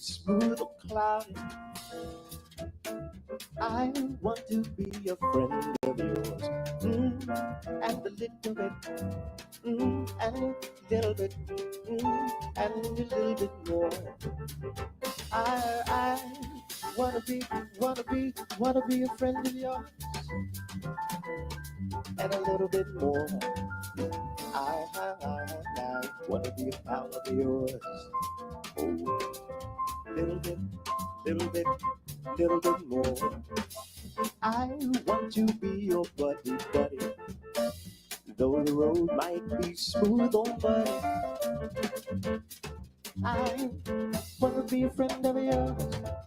smooth or cloudy. I want to be a friend of yours. And a little bit, and a little bit, and a little bit more. I wanna be a friend of yours, and a little bit more. I wanna be a pal of yours. Oh, little bit, little bit, little bit more. I want to be your buddy, buddy. Though the road might be smooth or muddy, I wanna be a friend of yours.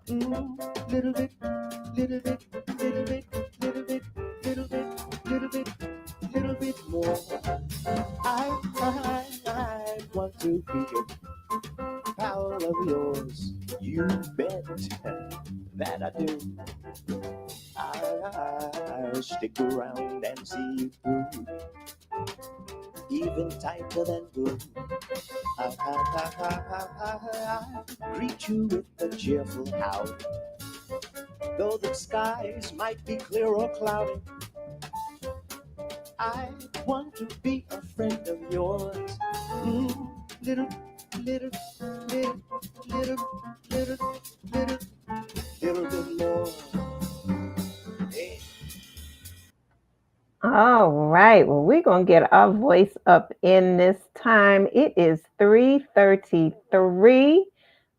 Little bit, little bit, little bit, little bit, little bit, little bit, little bit more. I want to be a pal of yours. You bet that I do. I'll stick around and see you through, even tighter than glue. I greet you with a cheerful howl, though the skies might be clear or cloudy. I want to be a friend of yours. Little, little, little, little, little, little, little bit more. Hey. All right. Well, we're going to get our voice up in this time. It is 3:33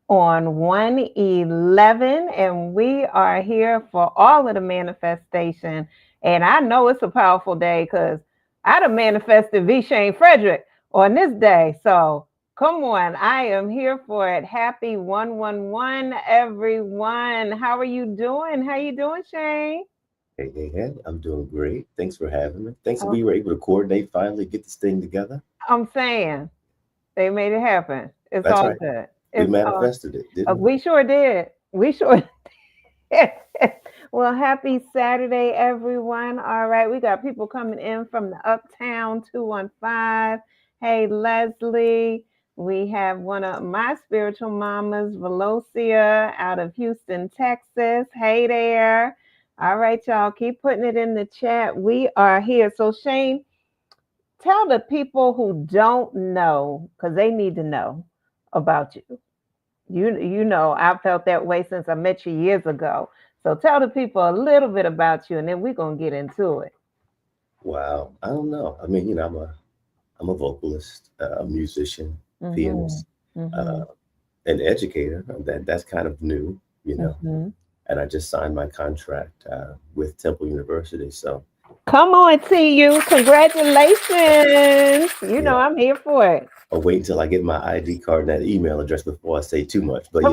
on 1/11, and we are here for all of the manifestation. And I know it's a powerful day because I'd have manifested V. Shayne Frederick on this day. So come on, I am here for it. Happy 1/11, everyone. How are you doing? How you doing, Shayne? Hey, I'm doing great. Thanks for having me. Thanks that we were able to coordinate, finally get this thing together. I'm saying they made it happen. It's That's all right. good. We manifested it, didn't we? We sure did. We sure did. Well, happy Saturday, everyone. All right, we got people coming in from the Uptown 215. Hey, Leslie. We have one of my spiritual mamas, Velocia, out of Houston, Texas. Hey there. All right, y'all, keep putting it in the chat. We are here. So, Shayne, tell the people who don't know, because they need to know about you. You know, I felt that way since I met you years ago. So tell the people a little bit about you, and then we're going to get into it. Wow. I don't know. I mean, I'm a vocalist, a musician, pianist, an educator. That's kind of new, And I just signed my contract with Temple University. So come on, TU. Congratulations. Know I'm here for it. I'll wait until I get my ID card and that email address before I say too much. But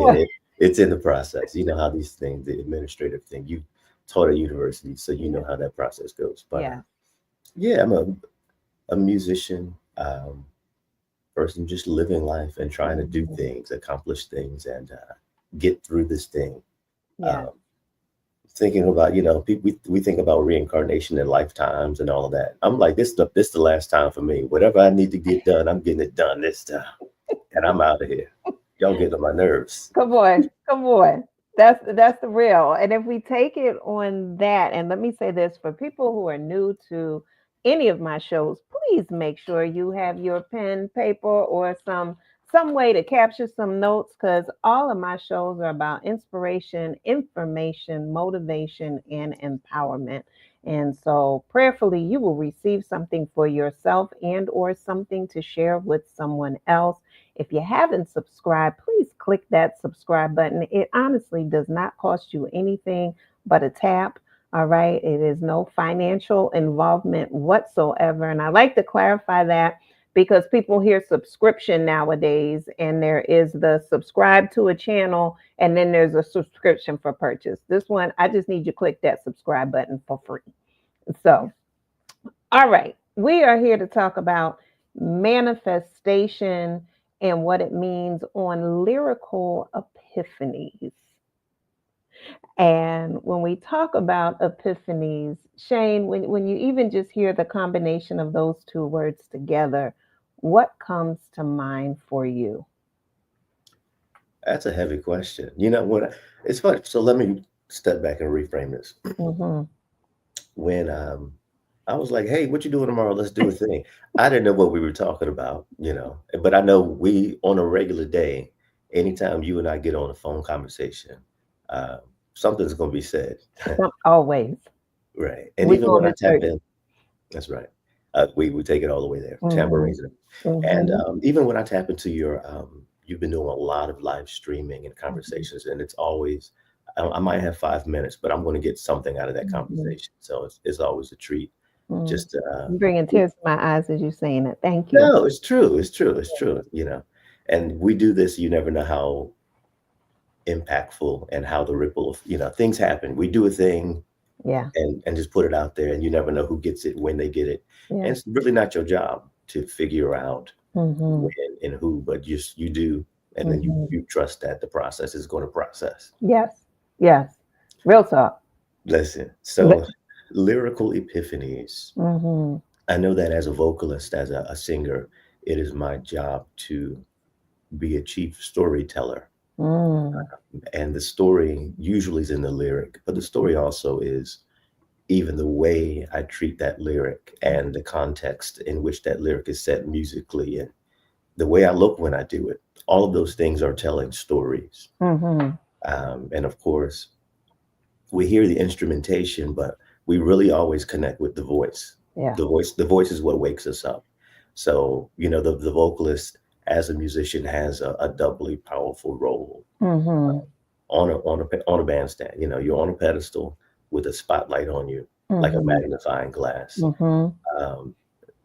it's in the process. You know how these things, the administrative thing, you taught at university, so you know how that process goes. But I'm a musician, person just living life and trying to do things, accomplish things, and get through this thing. Thinking about, we think about reincarnation and lifetimes and all of that. I'm like, this is the last time for me. Whatever I need to get done, I'm getting it done this time. And I'm out of here. Y'all get on my nerves. Come on. That's the real. And if we take it on that, and let me say this, for people who are new to any of my shows, please make sure you have your pen, paper, or some way to capture some notes, because all of my shows are about inspiration, information, motivation, and empowerment. And so prayerfully, you will receive something for yourself and or something to share with someone else. If you haven't subscribed, please click that subscribe button. It honestly does not cost you anything but a tap. All right. It is no financial involvement whatsoever. And I like to clarify that, because people hear subscription nowadays, and there is the subscribe to a channel, and then there's a subscription for purchase. This one, I just need you to click that subscribe button for free. So, all right, we are here to talk about manifestation and what it means on Lyrical Epiphanies. And when we talk about epiphanies, Shayne, when you even just hear the combination of those two words together, what comes to mind for you? That's a heavy question. It's funny. So let me step back and reframe this. Mm-hmm. When I was like, "Hey, what you doing tomorrow? Let's do a thing." I didn't know what we were talking about, but I know we on a regular day, anytime you and I get on a phone conversation, uh, something's going to be said, Always. right? And We even go when I to tap church. in, that's right. We take it all the way there, Mm-hmm. tambourines, and Mm-hmm. even when I tap into your, you've been doing a lot of live streaming and Mm-hmm. conversations, and it's always, I might have 5 minutes, but I'm going to get something out of that Mm-hmm. conversation. So it's always a treat. Mm. Just to, You're bringing tears to my eyes as you're saying it. Thank you. no, it's true. It's true. It's true. And we do this. You never know how impactful and how the ripple of, things happen. We do a thing Yeah. and just put it out there, and you never know who gets it, when they get it. Yeah. And it's really not your job to figure out Mm-hmm. when and who, but just you do. And then you, Mm-hmm. you trust that the process is going to process. Yes. Yes. Real talk. Listen, But, so lyrical epiphanies. mm-hmm. I know that as a vocalist, as a singer, it is my job to be a chief storyteller. Mm. And the story usually is in the lyric, but the story also is even the way I treat that lyric and the context in which that lyric is set musically and the way I look when I do it. All of those things are telling stories. Mm-hmm. And of course, we hear the instrumentation, but we really always connect with the voice. Yeah. The voice is what wakes us up. So, the vocalist as a musician has a doubly powerful role Mm-hmm. on a bandstand. You're on a pedestal with a spotlight on you, like a Mm-hmm. magnifying glass. Mm-hmm. Um,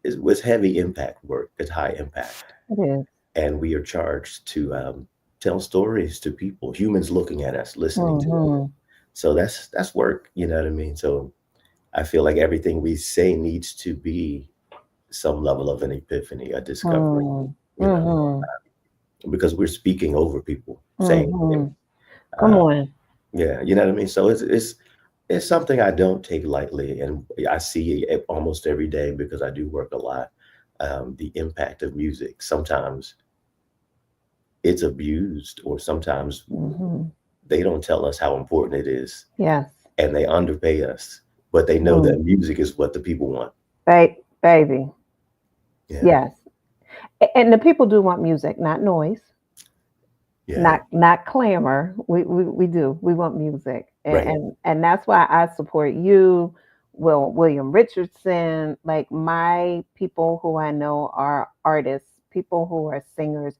it's heavy impact work. It's high impact, It is. and we are charged to tell stories to people, humans looking at us, listening to us. Mm-hmm. So that's work. You know what I mean? So I feel like everything we say needs to be some level of an epiphany, a discovery. You know, Mm-hmm. because we're speaking over people, saying things. Mm-hmm. Come Uh, on. yeah, you know what I mean. So it's something I don't take lightly, and I see it almost every day because I do work a lot. The impact of music. Sometimes it's abused, or sometimes Mm-hmm. they don't tell us how important it is, Yes. and they underpay us, but they know Mm. that music is what the people want. Baby. Yeah, Yes. And the people do want music, not noise, yeah, not clamor. We do. We want music. And, right. and that's why I support you, William Richardson, like my people who I know are artists, people who are singers,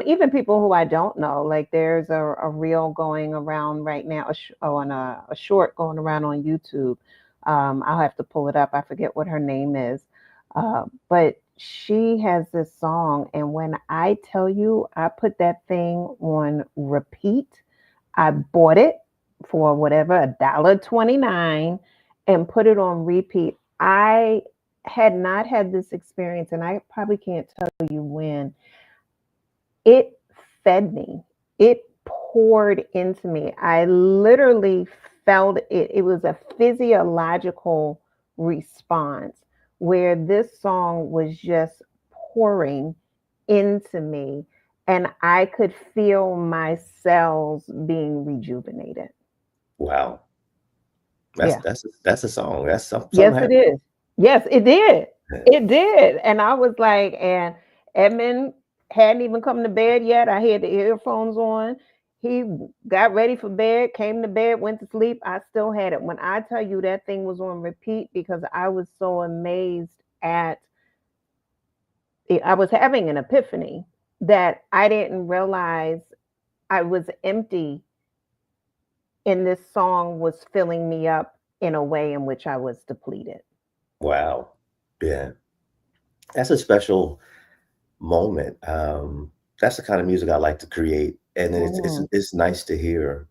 even people who I don't know. Like there's a reel going around right now, a short going around on YouTube. I'll have to pull it up. I forget what her name is. But she has this song, and when I tell you, I put that thing on repeat. I bought it for whatever, $1.29, and put it on repeat. I had not had this experience, and I probably can't tell you when. It fed me. It poured into me. I literally felt it. It was a physiological response where this song was just pouring into me, and I could feel my cells being rejuvenated. Wow, that's Yeah. that's a song. That's something Yes, it happened. is. Yes, it did. It did. And I was like, and Edmund hadn't even come to bed yet. I had the earphones on. He got ready for bed, came to bed, went to sleep. I still had it. When I tell you that thing was on repeat because I was so amazed at it, I was having an epiphany that I didn't realize I was empty and this song was filling me up in a way in which I was depleted. Wow, yeah, that's a special moment. That's the kind of music I like to create, and then it's it's Mhm. it's nice to hear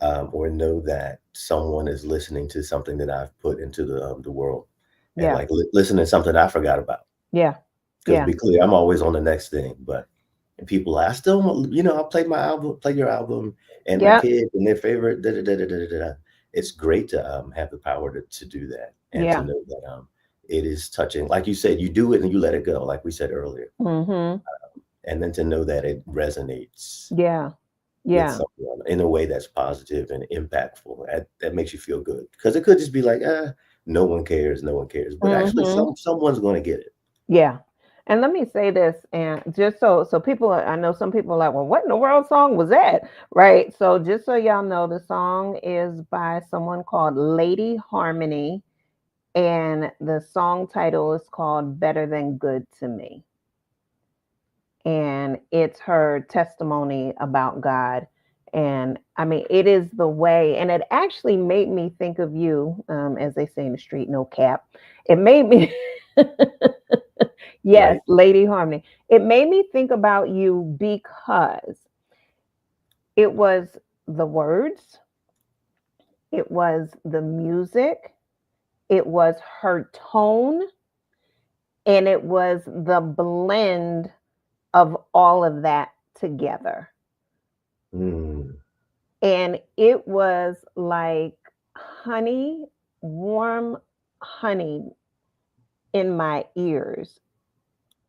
or know that someone is listening to something that I've put into the world, and Yeah. like listening to something I forgot about. Yeah. Because Yeah. be clear, I'm always on the next thing, but people, I still, I'll play my album, play your album, and my Yeah. kids and their favorite. Da, da, da, da, da, da, da. It's great to have the power to do that and to Yeah. know that it is touching. Like you said, you do it and you let it go, like we said earlier. Mhm. and then to know that it resonates Yeah. with Yeah. someone in a way that's positive and impactful. That makes you feel good, because it could just be like, no one cares, no one cares, but actually Hmm. someone's going to get it. Yeah. And let me say this, and just so people, I know some people are like, well, what in the world song was that? Right. So just so y'all know, the song is by someone called Lady Harmony, and the song title is called Better Than Good to Me. And it's her testimony about God. And I mean, it is the way, and it actually made me think of you, as they say in the street, no cap. It made me, yes, Right. Lady Harmony. It made me think about you because it was the words, it was the music, it was her tone, and it was the blend of all of that together. Mm. And it was like honey, warm honey in my ears.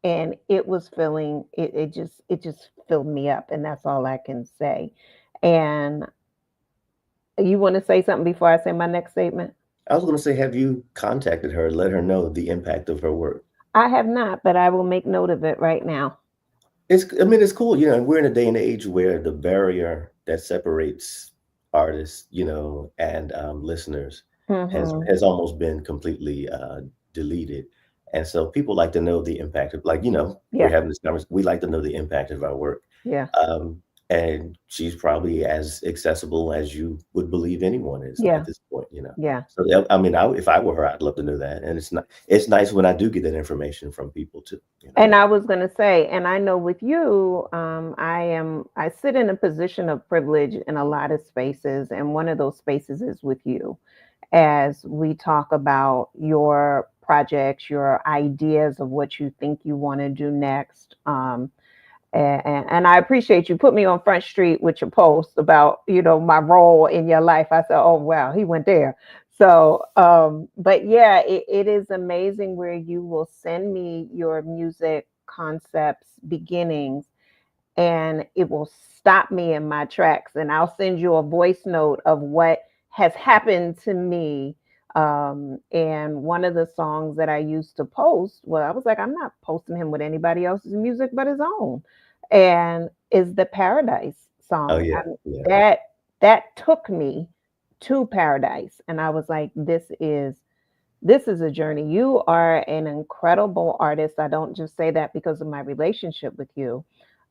And it was filling it just filled me up, and that's all I can say. And you want to say something before I say my next statement? I was going to say, have you contacted her, let her know the impact of her work? I have not, but I will make note of it right now. I mean, it's cool, we're in a day and age where the barrier that separates artists, and listeners Mhm. has almost been completely deleted. And so people like to know the impact of, like, we're Yeah. having this conversation. We like to know the impact of our work. Yeah. Um, and she's probably as accessible as you would believe anyone is at Yeah. this point. Yeah. So I mean, if I were her, I'd love to know that. And it's nice when I do get that information from people too. And I was going to say, and I know with you, I sit in a position of privilege in a lot of spaces. And one of those spaces is with you as we talk about your projects, your ideas of what you think you want to do next. And I appreciate you put me on Front Street with your post about, my role in your life. I said, oh, wow, he went there. So, but yeah, it is amazing where you will send me your music concepts, beginnings, and it will stop me in my tracks. And I'll send you a voice note of what has happened to me. And one of the songs that I used to post, well, I was like, I'm not posting him with anybody else's music but his own. And is the Paradise Oh song. yeah, yeah. That took me to Paradise. And I was like, this is a journey. You are an incredible artist. I don't just say that because of my relationship with you.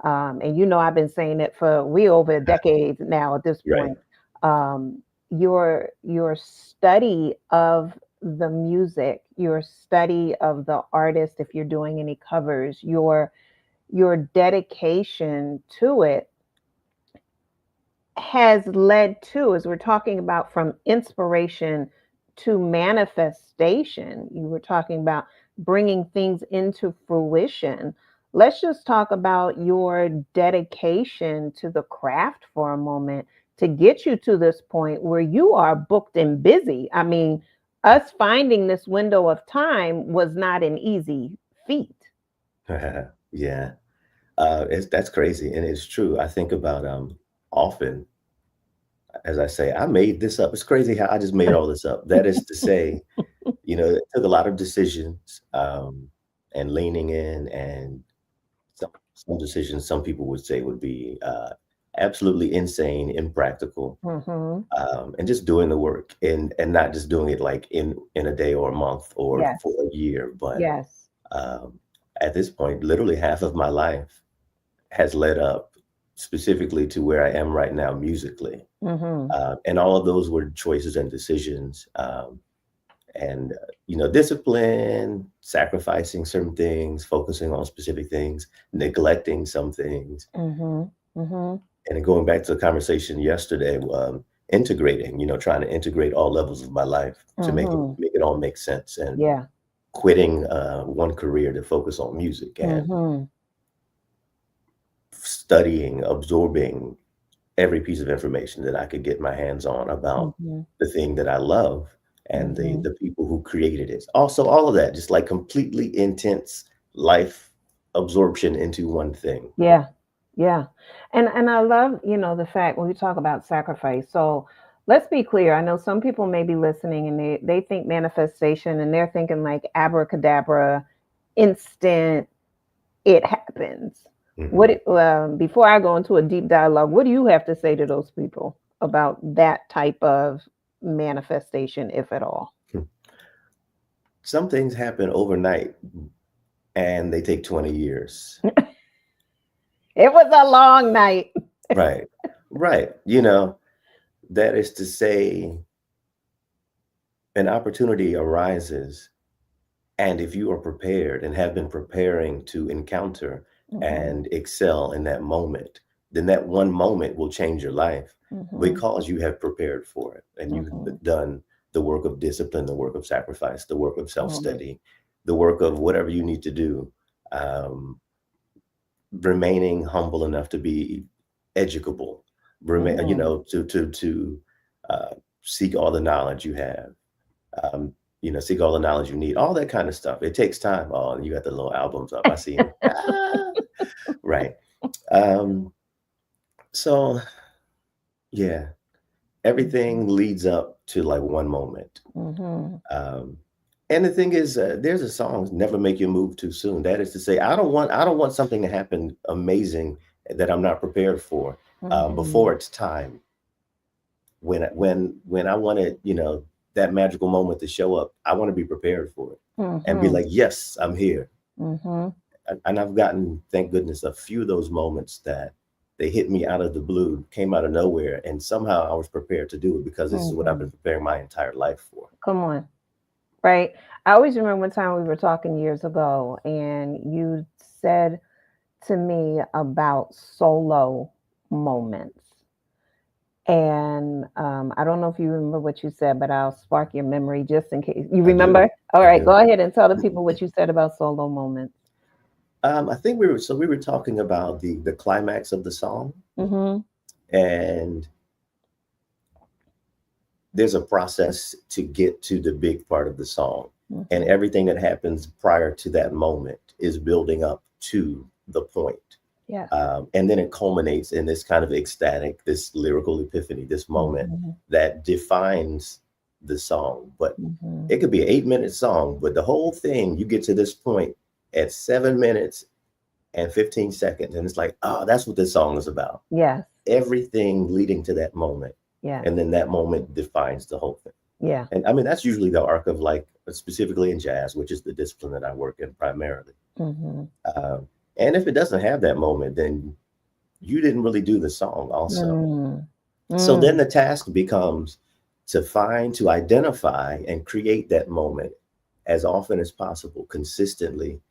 And I've been saying it for we over a decade now at this Right. point. Your study of the music, your study of the artist, if you're doing any covers, your dedication to it has led to, as we're talking about, from inspiration to manifestation. You were talking about bringing things into fruition. Let's just talk about your dedication to the craft for a moment to get you to this point where you are booked and busy. I mean, us finding this window of time was not an easy feat. Yeah. That's crazy, and it's true. I think about often, as I say, I made this up. It's crazy how I just made all this up. That is to say, it took a lot of decisions, and leaning in, and some decisions some people would say would be absolutely insane, impractical, Hmm. and just doing the work, and not just doing it like in a day or a month or Yes. for a year, but Yes. um, at this point, literally half of my life has led up specifically to where I am right now musically. Hmm. And all of those were choices and decisions, and discipline, sacrificing certain things, focusing on specific things, neglecting some things. Hmm. Hmm. And then going back to the conversation yesterday, integrating, trying to integrate all levels of my life to make it Hmm. make it all make sense, and Yeah. quitting one career to focus on music, and Hmm. studying, absorbing every piece of information that I could get my hands on about Hmm. the thing that I love, and the Hmm. the people who created it. Also, all of that, just like completely intense life absorption into one thing. Yeah. Yeah. And I love, the fact when we talk about sacrifice. So let's be clear. I know some people may be listening and they think manifestation and they're thinking like abracadabra, instant, it happens. Before I go into a deep dialogue, what do you have to say to those people about that type of manifestation, if at all? Some things happen overnight and they take 20 years. It was a long night. Right. That is to say, an opportunity arises, and if you are prepared and have been preparing to encounter and excel in that moment, then that one moment will change your life because you have prepared for it and you've done the work of discipline, the work of sacrifice, the work of self-study, the work of whatever you need to do, remaining humble enough to be educable, to seek all the knowledge you have, seek all the knowledge you need, all that kind of stuff. It takes time. Oh, and you got the little albums up. I see them. Right. So yeah, everything leads up to like one moment. And the thing is, there's a song, "Never Make Your Move Too Soon." That is to say, I don't want something to happen amazing that I'm not prepared for before it's time. When I want it, that magical moment to show up, I want to be prepared for it and be like, yes, I'm here. And I've gotten, thank goodness, a few of those moments that they hit me out of the blue, came out of nowhere, and somehow I was prepared to do it because this is what I've been preparing my entire life for. Come on. Right. I always remember one time we were talking years ago and you said to me about solo moments. And I don't know if you remember what you said, but I'll spark your memory just in case. You remember? All right, go ahead and tell the people what you said about solo moments. I think we were talking about the climax of the song. And there's a process to get to the big part of the song. And everything that happens prior to that moment is building up to the point. Yeah. And then it culminates in this kind of ecstatic, this lyrical epiphany, this moment that defines the song. But it could be an 8-minute song, but the whole thing, you get to this point at 7 minutes and 15 seconds. And it's like, oh, that's what this song is about. Yes. Everything leading to that moment. Yeah. And then that moment defines the whole thing. Yeah. And I mean, that's usually the arc of, like, specifically in jazz, which is the discipline that I work in primarily. And if it doesn't have that moment, then you didn't really do the song also. So then the task becomes to identify and create that moment as often as possible, consistently,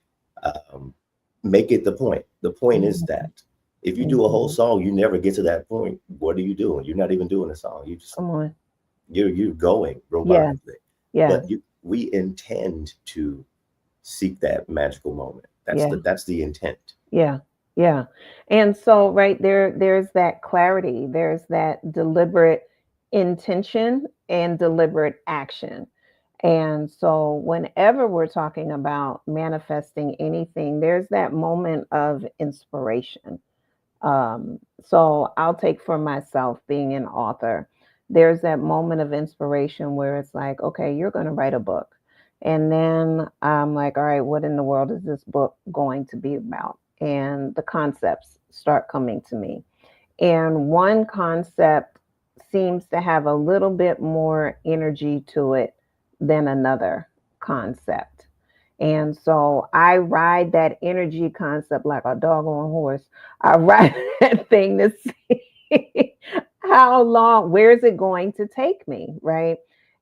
make it the point. The point is that if you do a whole song, you never get to that point. What are you doing? You're not even doing a song. You just, you're going robotically. Yeah. But we intend to seek that magical moment. That's the intent. Yeah. Yeah. And so right there's that clarity. There's that deliberate intention and deliberate action. And so whenever we're talking about manifesting anything, there's that moment of inspiration. So I'll take for myself being an author. There's that moment of inspiration where it's like, okay, you're going to write a book. And then I'm like, all right, what in the world is this book going to be about? And the concepts start coming to me. And one concept seems to have a little bit more energy to it than another concept. And so I ride that energy concept like a doggone horse. I ride that thing to see how long, where is it going to take me, right?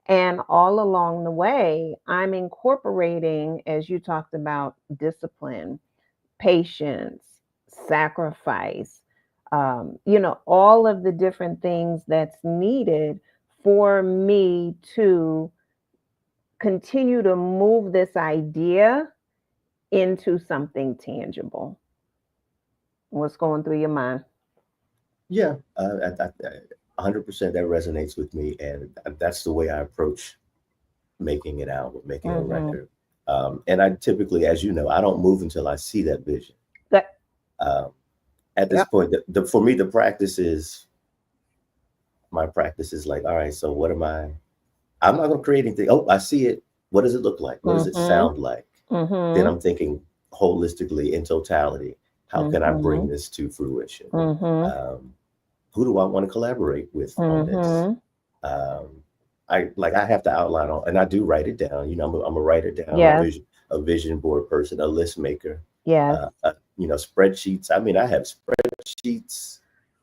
And all along the way, I'm incorporating, as you talked about, discipline, patience, sacrifice, all of the different things that's needed for me to continue to move this idea into something tangible. What's going through your mind? Yeah, 100% that resonates with me, and that's the way I approach making it out, making a record. And I typically, as you know, I don't move until I see that vision. That, At this point, for me, my practice is like, all right, so what am I'm not going to create anything. Oh, I see it. What does it look like? What does it sound like? Then I'm thinking holistically in totality, how can I bring this to fruition? Who do I want to collaborate with on this? I have to outline all, and I do write it down. You know, I'm a writer down, a vision board person, a list maker. You know, spreadsheets. I mean, I have spreadsheets.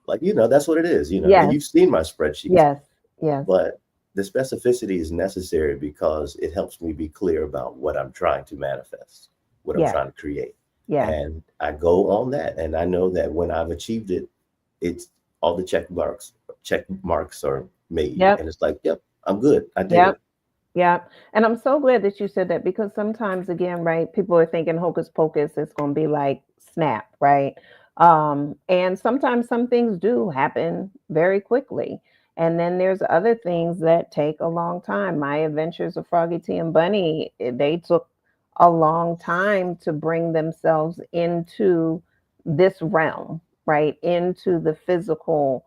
Like, you know, that's what it is. You know, and you've seen my spreadsheets. But the specificity is necessary because it helps me be clear about what I'm trying to manifest, what I'm trying to create. And I go on that, and I know that when I've achieved it, it's all the check marks are made, and it's like, yep, I'm good. I did it. Yeah. And I'm so glad that you said that, because sometimes, again, right, people are thinking hocus pocus, it's going to be like snap, right? And sometimes some things do happen very quickly. And then there's other things that take a long time. My Adventures of Froggy T and Bunny, they took a long time to bring themselves into this realm, right? Into the physical.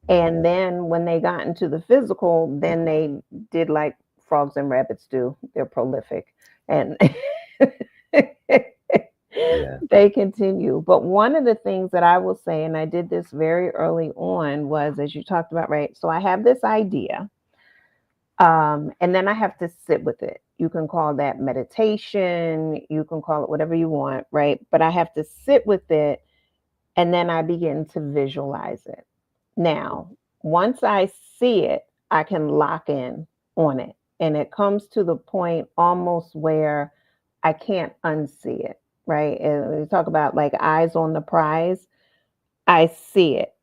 And then when they got into the physical, then they did like frogs and rabbits do. They're prolific. And they continue. But one of the things that I will say, and I did this very early on, was, as you talked about, right? So I have this idea, and then I have to sit with it. You can call that meditation, you can call it whatever you want, right? But I have to sit with it, and then I begin to visualize it. Now, once I see it, I can lock in on it. And it comes to the point almost where I can't unsee it, right? And we talk about like eyes on the prize. I see it.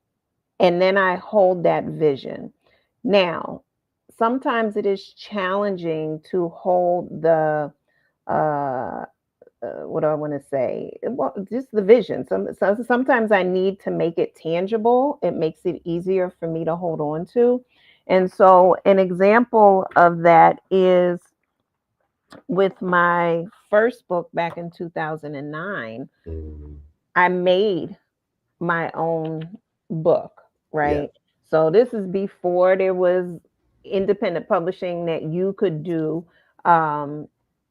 And then I hold that vision. Now, sometimes it is challenging to hold the, what do I want to say? Well, just the vision. Sometimes I need to make it tangible. It makes it easier for me to hold on to. And so an example of that is with my first book back in 2009, I made my own book, right? So this is before there was independent publishing that you could do.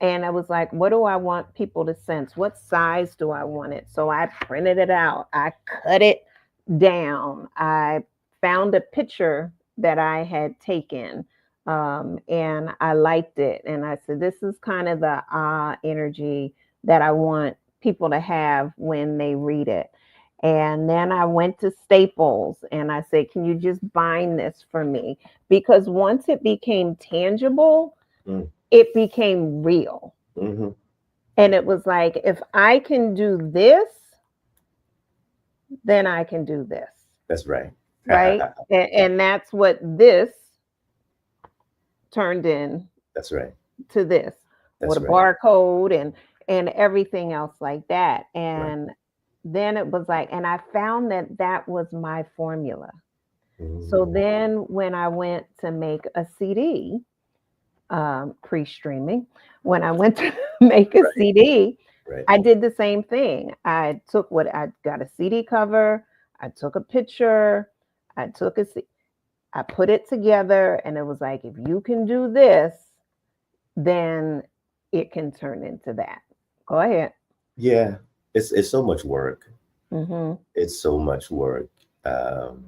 And I was like, what do I want people to sense? What size do I want it? So I printed it out. I cut it down. I found a picture that I had taken, and I liked it. And I said, this is kind of the energy that I want people to have when they read it. And then I went to Staples and I said, can you just bind this for me? Because once it became tangible, it became real. And it was like, if I can do this, then I can do this. That's right. Right. And that's what this turned in. That's right. To this. With a barcode and everything else like that. And then it was like, and I found that was my formula. So then when I went to make a CD, pre-streaming, when I went to make a CD, I did the same thing. I got a CD cover, I took a picture, I put it together, and it was like, if you can do this, then it can turn into that. Go ahead. Yeah, it's so much work. It's so much work. But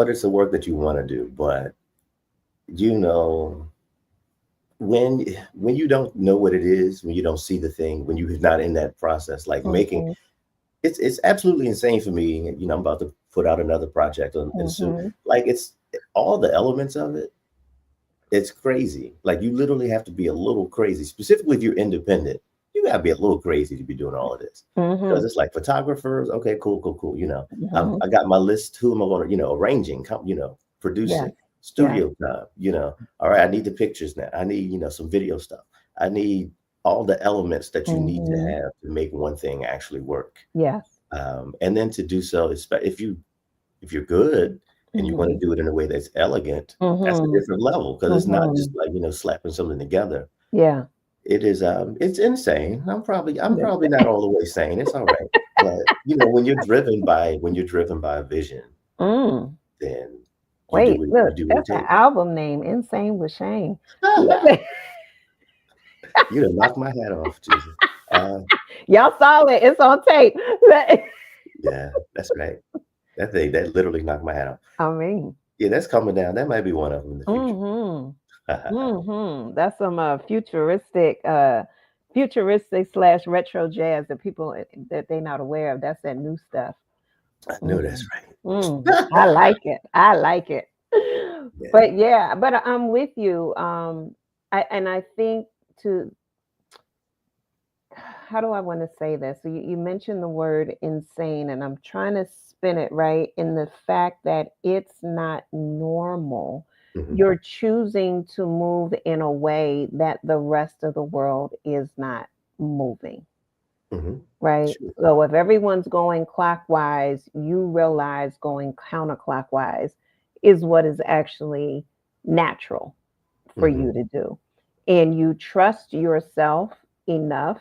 it's the work that you want to do. But you know, when you don't know what it is, when you don't see the thing, when you're not in that process, like making, it's absolutely insane for me. You know, I'm about to put out another project and soon. Like, it's all the elements of it. It's crazy. Like, you literally have to be a little crazy, specifically if you're independent. You gotta be a little crazy to be doing all of this, because it's like photographers. Okay, cool. You know, I got my list. Who am I going to, arranging, producing, studio time, all right, I need the pictures now. I need, some video stuff. I need all the elements that you need to have to make one thing actually work. And then to do so, if you're good and you want to do it in a way that's elegant, that's a different level, because it's not just like, slapping something together. Yeah. It is it's insane. I'm probably not all the way sane. It's all right. But when you're driven by a vision, Mm. then Wait, you look, do what it that's an takes. album name, Insane with Shayne. You done knocked my hat off, Jesus. Uh, Y'all saw it. It's on tape. yeah, that's right. That literally knocked my hat off. I mean, Yeah, that's coming down. That might be one of them in the future. mm-hmm. That's some futuristic slash retro jazz that people that they're not aware of. That's that new stuff. I know that's Mm, I right. like it. I like it. Yeah. But yeah, but I'm with you. I think to how do I want to say this? So you mentioned the word insane, and I'm trying to spin it right in the fact that it's not normal. Hmm. You're choosing to move in a way that the rest of the world is not moving, Hmm. right? Sure. So if everyone's going clockwise, you realize going counterclockwise is what is actually natural for Hmm. you to do. And you trust yourself enough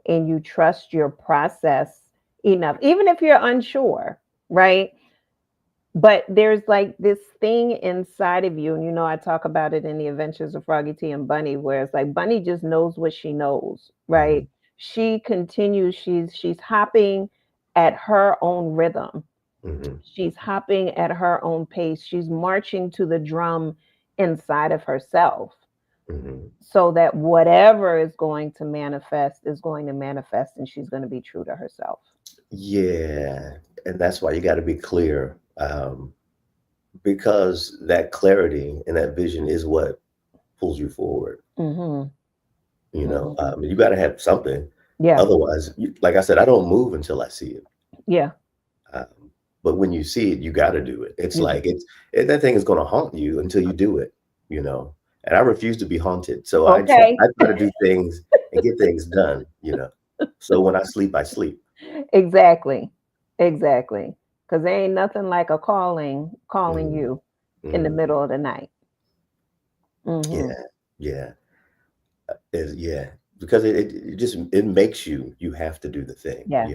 and you trust your process enough, even if you're unsure, right? But there's like this thing inside of you, and I talk about it in the Adventures of Froggy T and Bunny, where it's like Bunny just knows what she knows, Hmm. right? She continues, she's hopping at her own rhythm. Hmm. She's hopping at her own pace. She's marching to the drum inside of herself Hmm. so that whatever is going to manifest is going to manifest and she's going to be true to herself. Yeah, and that's why you got to be clear, because that clarity and that vision is what pulls you forward. Mhm. Mhm. You got to have something. Yeah. Otherwise, like I said, I don't move until I see it. Yeah. Um, but when you see it, you got to do it. It's You like that thing is going to haunt you until you do it. You know, and I refuse to be haunted, so okay. I try to do things and get things done. So when I sleep, I sleep. Exactly. Exactly. Cuz there ain't nothing like a calling Mhm. you in the Mhm. middle of the night. Mhm. Yeah, yeah, yeah. Because it just it makes you have to do the thing. Yes.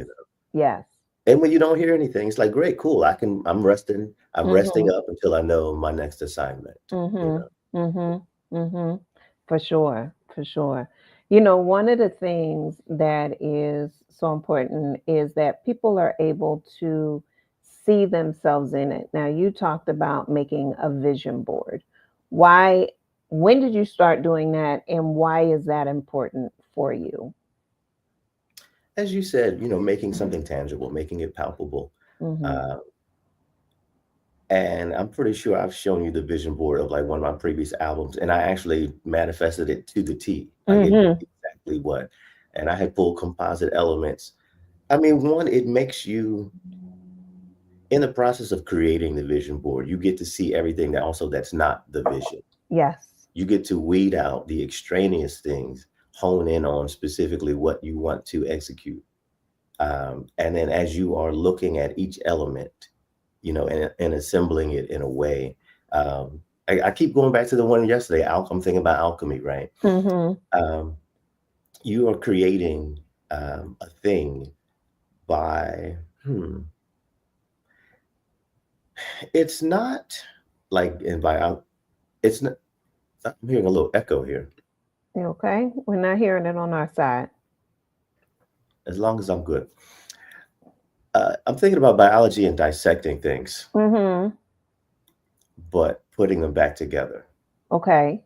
Yes. And when you don't hear anything, it's like, great, cool. I'm resting Mhm. up until I know my next assignment. You Mhm. know. Mhm. Mhm. For sure. For sure. One of the things that is so important is that people are able to see themselves in it. Now, you talked about making a vision board. Why, when did you start doing that, and why is that important for you? As you said, making something tangible, making it palpable. Hmm. Uh, and I'm pretty sure I've shown you the vision board of like one of my previous albums, and I actually manifested it to the T. Like it did Hmm. exactly what, and I had full composite elements. I mean, one, it makes you in the process of creating the vision board, you get to see everything that's not the vision. Yes. You get to weed out the extraneous things, hone in on specifically what you want to execute. And then as you are looking at each element, and assembling it in a way, I keep going back to the one yesterday. I'm thinking about alchemy, right? Hmm. Um, you are creating a thing by, it's not like, it's not, I'm hearing a little echo here. Okay. We're not hearing it on our side. As long as I'm good. I'm thinking about biology and dissecting things, Hmm. but putting them back together. Okay.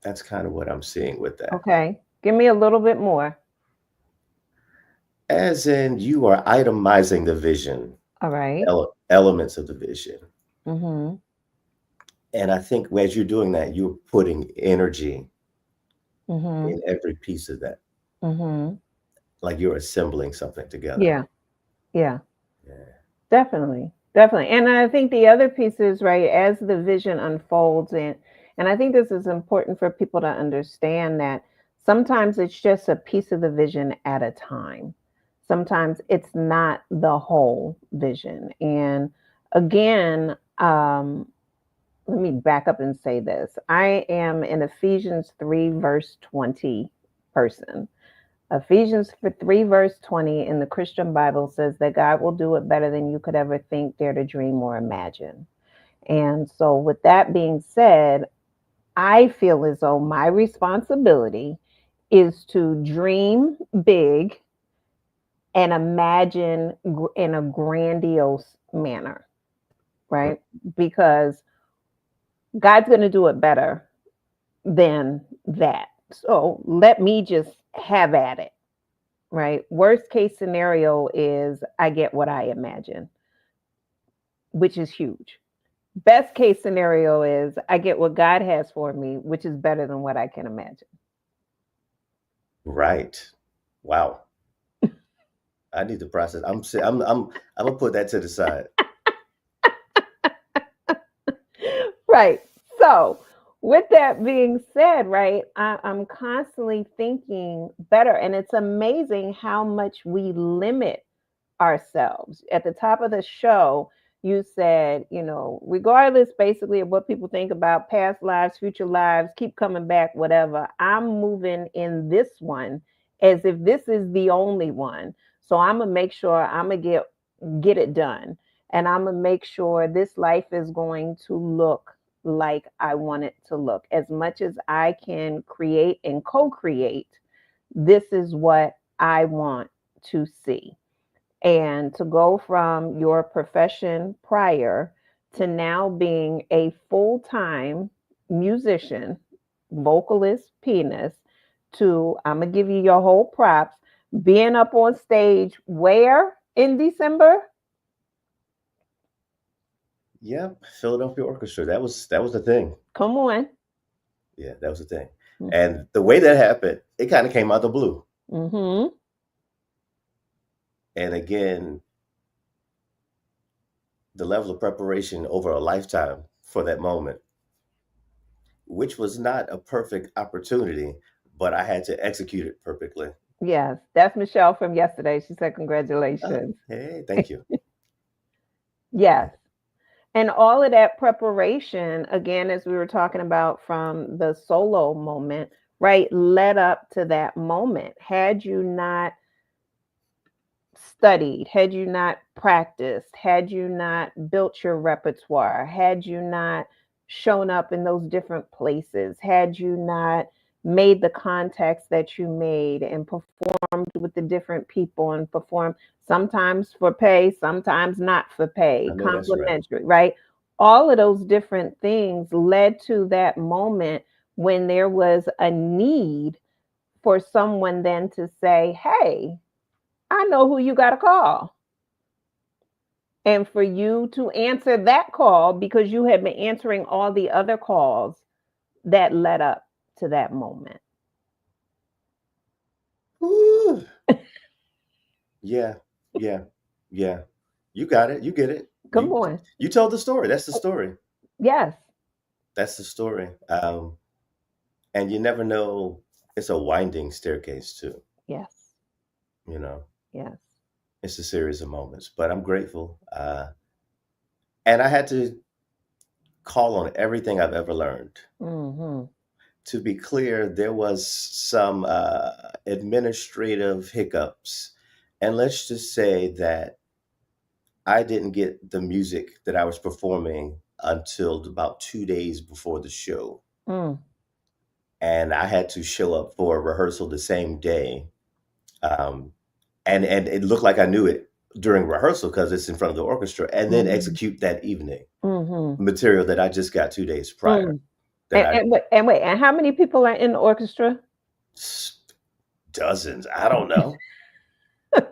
That's kind of what I'm seeing with that. Okay. Give me a little bit more. As in, you are itemizing the vision, All right. elements of the vision. Mm-hmm. And I think as you're doing that, you're putting energy Mm-hmm. in every piece of that, Mm-hmm. like you're assembling something together. Yeah. Yeah. Yeah. Definitely. Definitely. And I think the other piece is right as the vision unfolds and I think this is important for people to understand that sometimes it's just a piece of the vision at a time. Sometimes it's not the whole vision. And again, let me back up and say this. I am an Ephesians 3 verse 20 person. Ephesians 3 verse 20 in the Christian Bible says that God will do it better than you could ever think, dare to dream, or imagine. And so with that being said, I feel as though my responsibility is to dream big and imagine in a grandiose manner, right? Because God's going to do it better than that. So let me just have at it, right? Worst case scenario is I get what I imagine, which is huge. Best case scenario is I get what God has for me, which is better than what I can imagine. Right. Wow. I need to process. I'm gonna put that to the side. Right. So with that being said, right, I'm constantly thinking better. And it's amazing how much we limit ourselves. At the top of the show, you said, regardless basically of what people think about past lives, future lives, keep coming back, whatever, I'm moving in this one as if this is the only one. So I'm going to make sure I'm going to get it done. And I'm going to make sure this life is going to look like I want it to look. As much as I can create and co-create, this is what I want to see. And to go from your profession prior to now being a full-time musician, vocalist, pianist, to, I'm going to give you your whole props, being up on stage where in December? Yeah, Philadelphia Orchestra. That was the thing. Come on. Yeah, that was the thing. Mm-hmm. And the way that happened, it kind of came out of the blue. Mm-hmm. And again, the level of preparation over a lifetime for that moment, which was not a perfect opportunity, but I had to execute it perfectly. Yes, that's Michelle from yesterday. She said, congratulations. Hey, thank you. Yes. And all of that preparation, again, as we were talking about from the solo moment, right, led up to that moment. Had you not studied, had you not practiced, had you not built your repertoire, had you not shown up in those different places, had you not made the contacts that you made and performed with the different people and performed sometimes for pay, sometimes not for pay, complimentary, right? All of those different things led to that moment when there was a need for someone then to say, hey, I know who you got to call. And for you to answer that call because you had been answering all the other calls that led up to that moment. Yeah. You got it. You get it. Come on. You told the story. That's the story. Yes. That's the story. And you never know. It's a winding staircase too. Yes. Yes. It's a series of moments, but I'm grateful. And I had to call on everything I've ever learned. Mm-hmm. To be clear, there was some administrative hiccups. And let's just say that I didn't get the music that I was performing until about 2 days before the show. Mm. And I had to show up for a rehearsal the same day. And it looked like I knew it during rehearsal because it's in front of the orchestra, and then execute that evening material that I just got 2 days prior. And how many people are in the orchestra? Dozens. I don't know.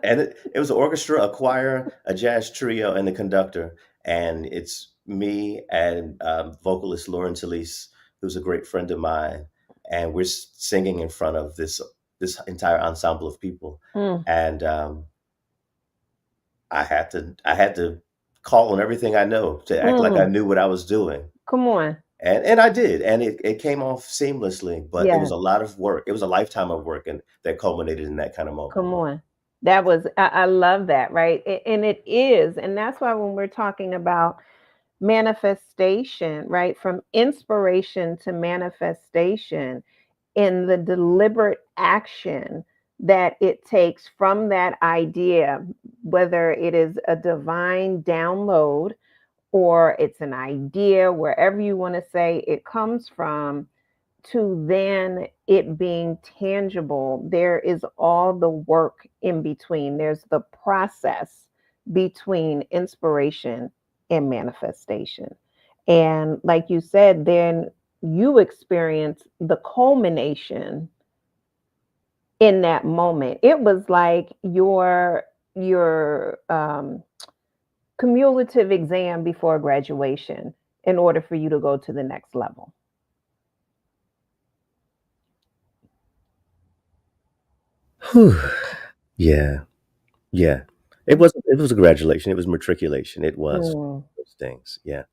And it was an orchestra, a choir, a jazz trio, and the conductor. And it's me and vocalist Lauren Talise, who's a great friend of mine. And we're singing in front of this entire ensemble of people. And I had to call on everything I know to act like I knew what I was doing. Come on. And I did. And it came off seamlessly, but it was a lot of work. It was a lifetime of work, and that culminated in that kind of moment. Come on. I love that, right? And it is. And that's why when we're talking about manifestation, right? From inspiration to manifestation in the deliberate action that it takes from that idea, whether it is a divine download or it's an idea, wherever you want to say it comes from, to then it being tangible. There is all the work in between. There's the process between inspiration and manifestation. And like you said, then you experience the culmination in that moment. It was like your cumulative exam before graduation in order for you to go to the next level. Yeah. Yeah. It was a graduation. It was matriculation. It was those things. Yeah.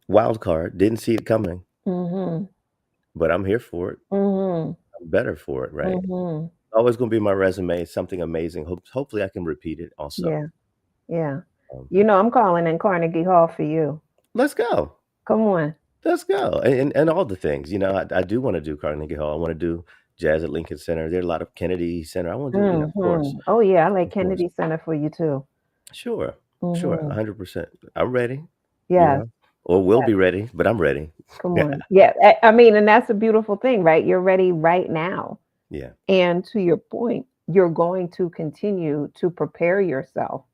Wild card. Didn't see it coming, but I'm here for it. I'm better for it, right? Always going to be my resume. Something amazing. Hopefully I can repeat it also. Yeah. Yeah. I'm calling in Carnegie Hall for you. Let's go. Come on. Let's go. And all the things, I do want to do Carnegie Hall. I want to do jazz at Lincoln Center. There's a lot of Kennedy Center. I want to do, of course. Oh yeah, I like Kennedy Center for you too. Sure. Sure. 100%. I'm ready. Yeah. Or will be ready, but I'm ready. Come on. Yeah. I mean, and that's a beautiful thing, right? You're ready right now. Yeah. And to your point, you're going to continue to prepare yourself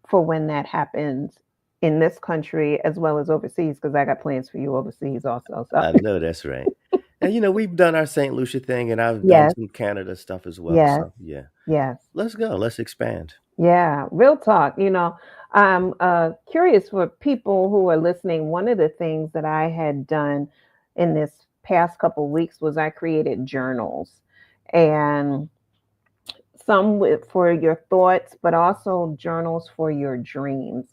for when that happens in this country as well as overseas, because I got plans for you overseas also. So. I know that's right. And we've done our St. Lucia thing, and I've done some Canada stuff as well. Yes. So yeah. Yes. Let's go. Let's expand. Yeah. Real talk. I'm curious for people who are listening. One of the things that I had done in this past couple of weeks was I created journals, and some for your thoughts, but also journals for your dreams.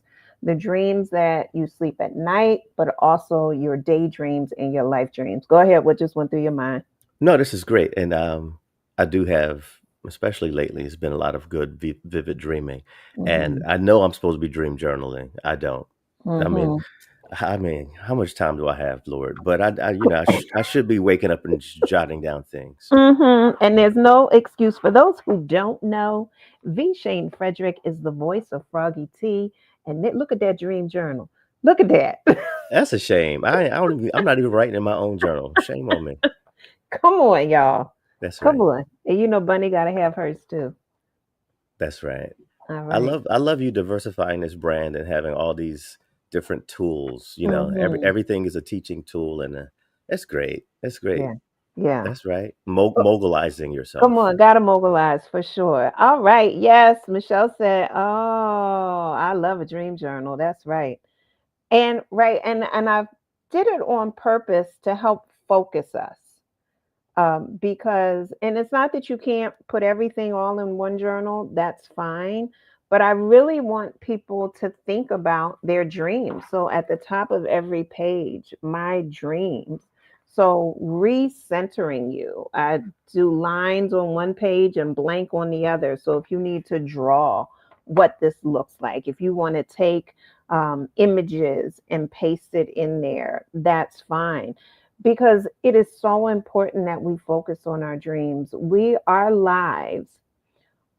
The dreams that you sleep at night, but also your daydreams and your life dreams. Go ahead. What just went through your mind? No, this is great. And I do have, especially lately, it's been a lot of good, vivid dreaming. And I know I'm supposed to be dream journaling. I don't. I mean, how much time do I have, Lord? But I should be waking up and jotting down things. And there's no excuse. For those who don't know, Shayne Frederick is the voice of Froggy T. And look at that dream journal. Look at that. That's a shame. I'm not even writing in my own journal. Shame on me. Come on, y'all. That's right. Come on. And Bunny got to have hers too. That's right. All right. I love you diversifying this brand and having all these different tools. Everything is a teaching tool, and that's great. That's great. Yeah. That's right. Mogulizing yourself. Come on, gotta mogulize for sure. All right. Yes, Michelle said, "Oh, I love a dream journal." That's right. And I did it on purpose to help focus us. Because it's not that you can't put everything all in one journal. That's fine. But I really want people to think about their dreams. So at the top of every page, my dreams. So recentering you. I do lines on one page and blank on the other. So if you need to draw what this looks like, if you want to take images and paste it in there, that's fine. Because it is so important that we focus on our dreams. Our lives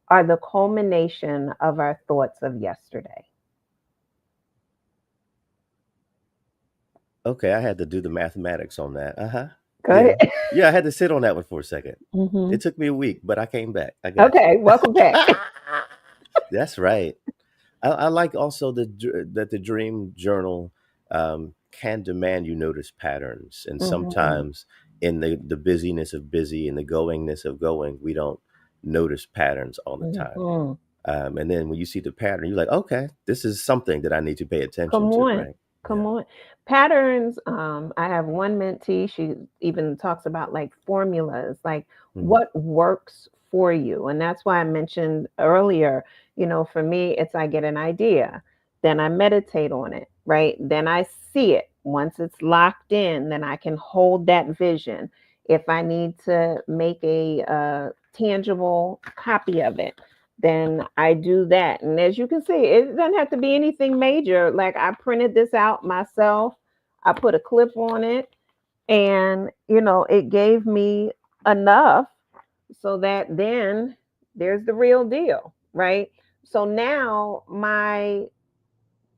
are the culmination of our thoughts of yesterday. Okay, I had to do the mathematics on that. Go ahead. Yeah, I had to sit on that one for a second. It took me a week, but I came back. Okay, welcome back. That's right. I like also that the dream journal can demand you notice patterns, and sometimes in the busyness of busy and the goingness of going, we don't notice patterns all the time. And then when you see the pattern, you're like, okay, this is something that I need to pay attention to. Right? Come on. Patterns. I have one mentee. She even talks about like formulas, like what works for you. And that's why I mentioned earlier, for me, it's I get an idea, then I meditate on it, right? Then I see it. Once it's locked in, then I can hold that vision. If I need to make a tangible copy of it, then I do that. And as you can see, it doesn't have to be anything major. Like I printed this out myself. I put a clip on it, and it gave me enough so that then there's the real deal, right? So now my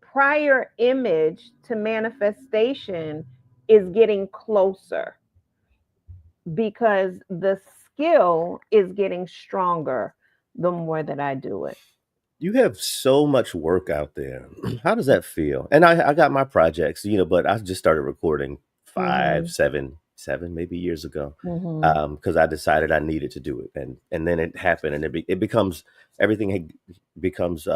prior image to manifestation is getting closer because the skill is getting stronger the more that I do it. You have so much work out there. How does that feel? And I got my projects, but I just started recording 5, 7, maybe years ago, because I decided I needed to do it, and then it happened, and it becomes everything becomes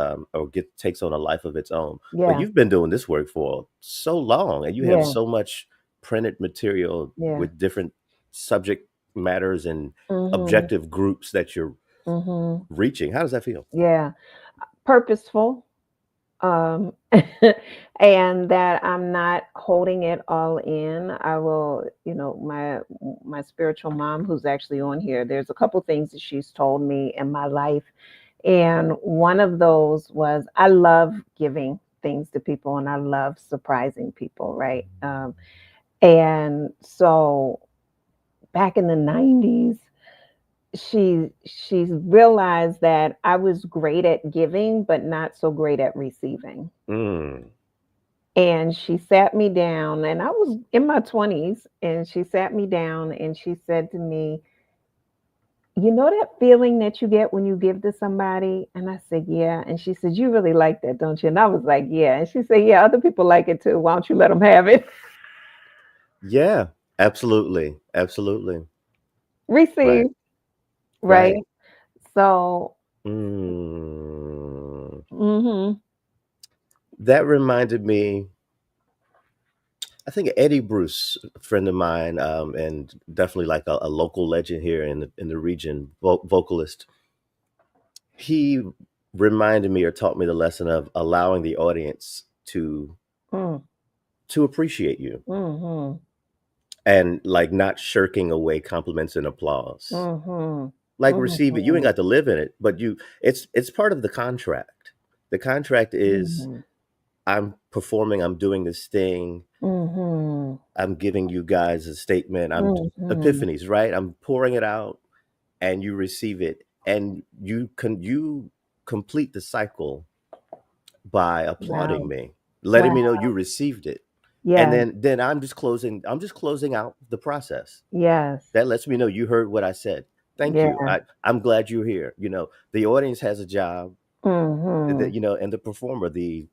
takes on a life of its own. But you've been doing this work for so long, and you have so much printed material with different subject matters and objective groups that you're reaching. How does that feel? Purposeful. And that I'm not holding it all in. I will, my spiritual mom, who's actually on here, there's a couple things that she's told me in my life. And one of those was I love giving things to people and I love surprising people, right? And so back in the 90s, she's realized that I was great at giving, but not so great at receiving. And she sat me down, and I was in my 20s, and she sat me down and she said to me, you know that feeling that you get when you give to somebody? And I said, yeah. And she said, you really like that, don't you? And I was like, yeah. And she said, yeah, other people like it too. Why don't you let them have it? Yeah, absolutely. Absolutely. Receive. Right. So that reminded me, I think Eddie Bruce, a friend of mine, and definitely like a local legend here in the region, vocalist. He reminded me or taught me the lesson of allowing the audience to appreciate you, and like not shirking away compliments and applause. Like receive it. You ain't got to live in it, but it's part of the contract. The contract is I'm performing, I'm doing this thing. I'm giving you guys a statement. I'm epiphanies, right? I'm pouring it out and you receive it. And you complete the cycle by applauding me, letting me know you received it. And then I'm just closing out the process. That lets me know you heard what I said. Thank you. I'm glad you're here. The audience has a job, and the performer, the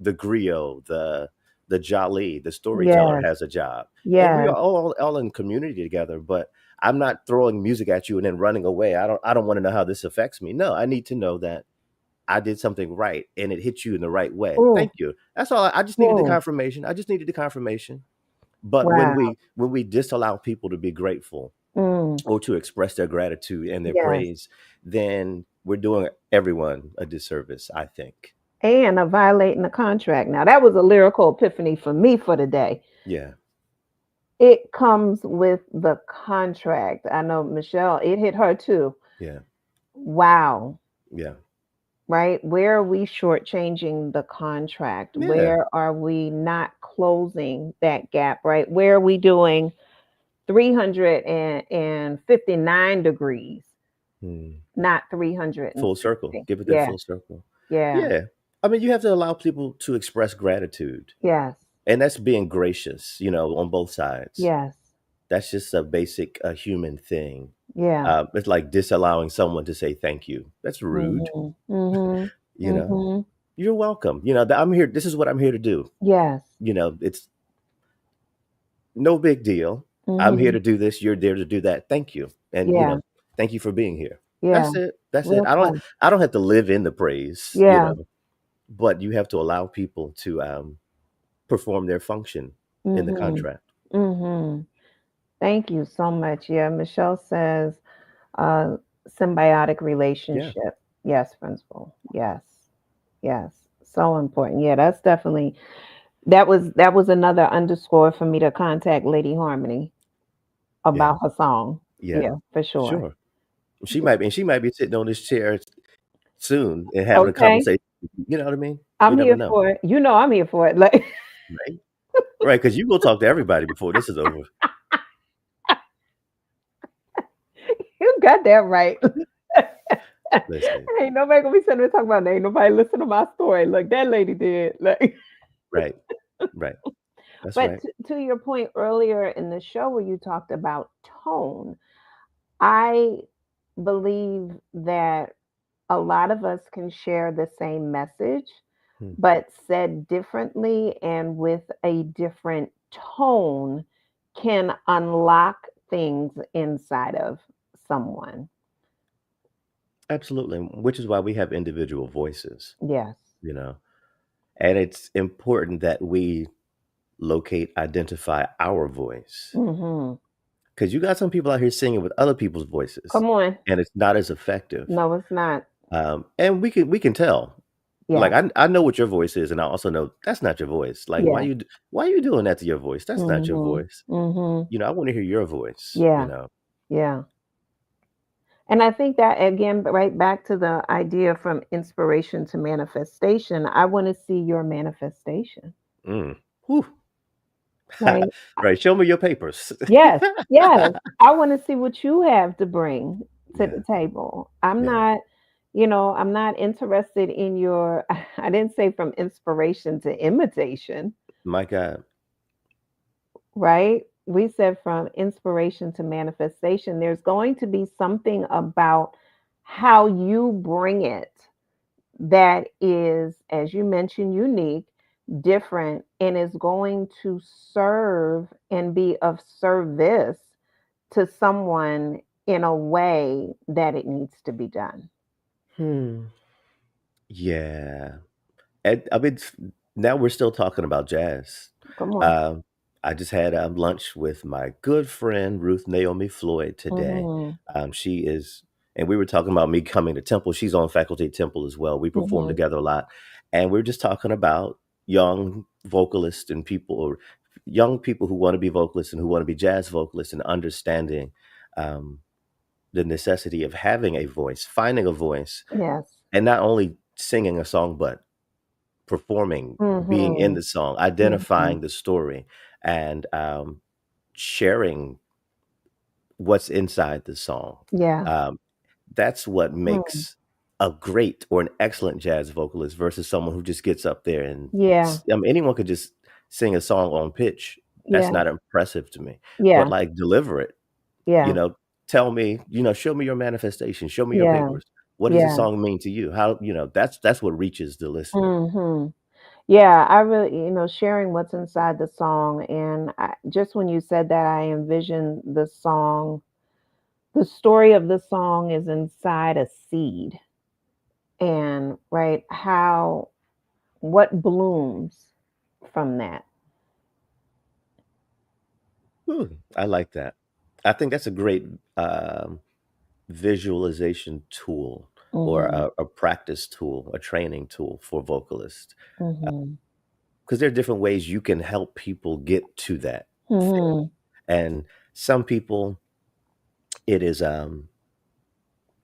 griot, the jolly, the storyteller has a job. And we are all in community together, but I'm not throwing music at you and then running away. I don't want to know how this affects me. No, I need to know that I did something right and it hit you in the right way. Thank you. That's all. I just needed the confirmation. But when we disallow people to be grateful or to express their gratitude and their praise, then we're doing everyone a disservice, I think. And violating the contract. Now, that was a lyrical epiphany for me for the day. Yeah. It comes with the contract. I know Michelle, it hit her too. Yeah. Wow. Yeah. Right? Where are we shortchanging the contract? Yeah. Where are we not closing that gap? Right? Where are we doing 359 degrees, not 300? Full circle. Give it that full circle. Yeah. I mean, you have to allow people to express gratitude. Yes. And that's being gracious, on both sides. Yes. That's just a basic human thing. Yeah. It's like disallowing someone to say thank you. That's rude. You're welcome. I'm here. This is what I'm here to do. Yes. It's no big deal. I'm here to do this. You're there to do that. Thank you. And, thank you for being here. Yeah. That's it. I don't have to live in the praise, but you have to allow people to perform their function in the contract. Thank you so much. Yeah. Michelle says, symbiotic relationship. Yes, principal. Yes. So important. Yeah, that's definitely, that was another underscore for me to contact Lady Harmony about her song. Yeah, for sure. She might be sitting on this chair soon and having a Okay. conversation. You know what I mean? You I'm never here know. for it. You know I'm here for it. Like Right. Right. Because you go talk to everybody before this is over. you got that right. Listen. Ain't nobody gonna be sitting there talking about ain't nobody listen to my story. Look, that lady did. Like Right. Right. That's but right. to your point earlier in the show where you talked about tone, I believe that a lot of us can share the same message, Hmm. but said differently and with a different tone can unlock things inside of someone. Absolutely. Which is why we have individual voices, Yes. you know, and it's important that we locate, identify our voice. Hmm. Because you got some people out here singing with other people's voices, Come on. and it's not as effective. No, it's not. And we can tell. Like Yeah. I know what your voice is, and I also know that's not your voice. Like Yeah. why are you doing that to your voice? That's not your Hmm. voice. Hmm. I want to hear your voice. Yeah. Yeah. And I think that again, right back to the idea from inspiration to manifestation, I want to see your manifestation. Mm. Whew. Right. Right. Show me your papers. Yes, yes. I wanna see what you have to bring to Yeah. the table. I'm Yeah. not, I'm not interested in your I didn't say from inspiration to imitation, My God. right? We said from inspiration to manifestation. There's going to be something about how you bring it that is, as you mentioned, unique, different, and is going to serve and be of service to someone in a way that it needs to be done. Hmm. Yeah. And I mean, now we're still talking about jazz. Come on. Um, I just had lunch with my good friend Ruth Naomi Floyd today. Mhm. She is, and we were talking about me coming to Temple. She's on faculty at Temple as well. We perform Mhm. together a lot, and we are just talking about young vocalists and people, or young people who want to be vocalists and who want to be jazz vocalists, and understanding um, the necessity of having a voice, finding a voice, Yes. and not only singing a song, but performing, being in Mhm. the song, Mhm. identifying the story, and sharing what's inside the song. Yeah. Um, that's what Mm. makes a great or an excellent jazz vocalist versus someone who just gets up there and Yeah. anyone could just sing a song on pitch. That's Yeah. not impressive to me. But Yeah. like deliver it, you Yeah. know, tell me, show me your manifestation, show me your Yeah. papers. What does the Yeah. song mean to you? How, that's what reaches the listener. Mhm. Yeah, I really, sharing what's inside the song, and just when you said that, I envisioned the song. The story of the song is inside a seed, and right, how what blooms from that. I like that. I think that's a great visualization tool, or Mhm. a practice tool, a training tool for vocalists. Mhm. Because there are different ways you can help people get to that thing. Mhm. And some people, it is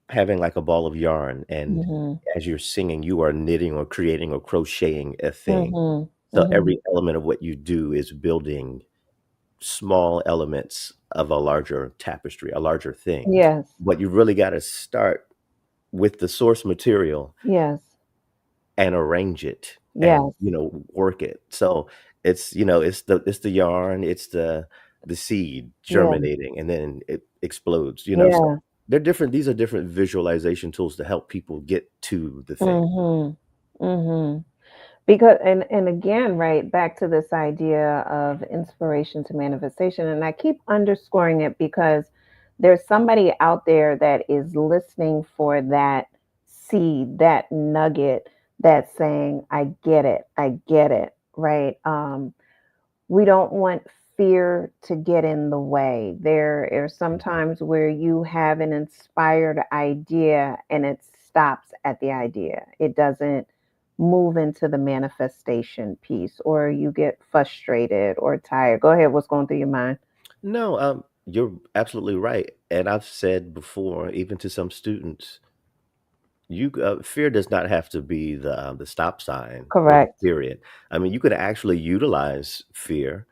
having like a ball of yarn. And Mhm. as you're singing, you are knitting or creating or crocheting a thing. Mhm. So Mhm. every element of what you do is building small elements of a larger tapestry, a larger thing. Yes. But you really got to start with the source material Yes. and arrange it and, Yes. work it. So it's the yarn, it's the seed Yeah. germinating, and then it explodes. So Yeah. these are different visualization tools to help people get to the thing. Mhm. Mhm. Because and again, right, back to this idea of inspiration to manifestation, and I keep underscoring it because there's somebody out there that is listening for that seed, that nugget that's saying, I get it, right? We don't want fear to get in the way. There are some times where you have an inspired idea and it stops at the idea. It doesn't move into the manifestation piece, or you get frustrated or tired. Go ahead. What's going through your mind? No, you're absolutely right. And I've said before, even to some students, Fear does not have to be the stop sign or the Correct. period. I mean, you can actually utilize fear.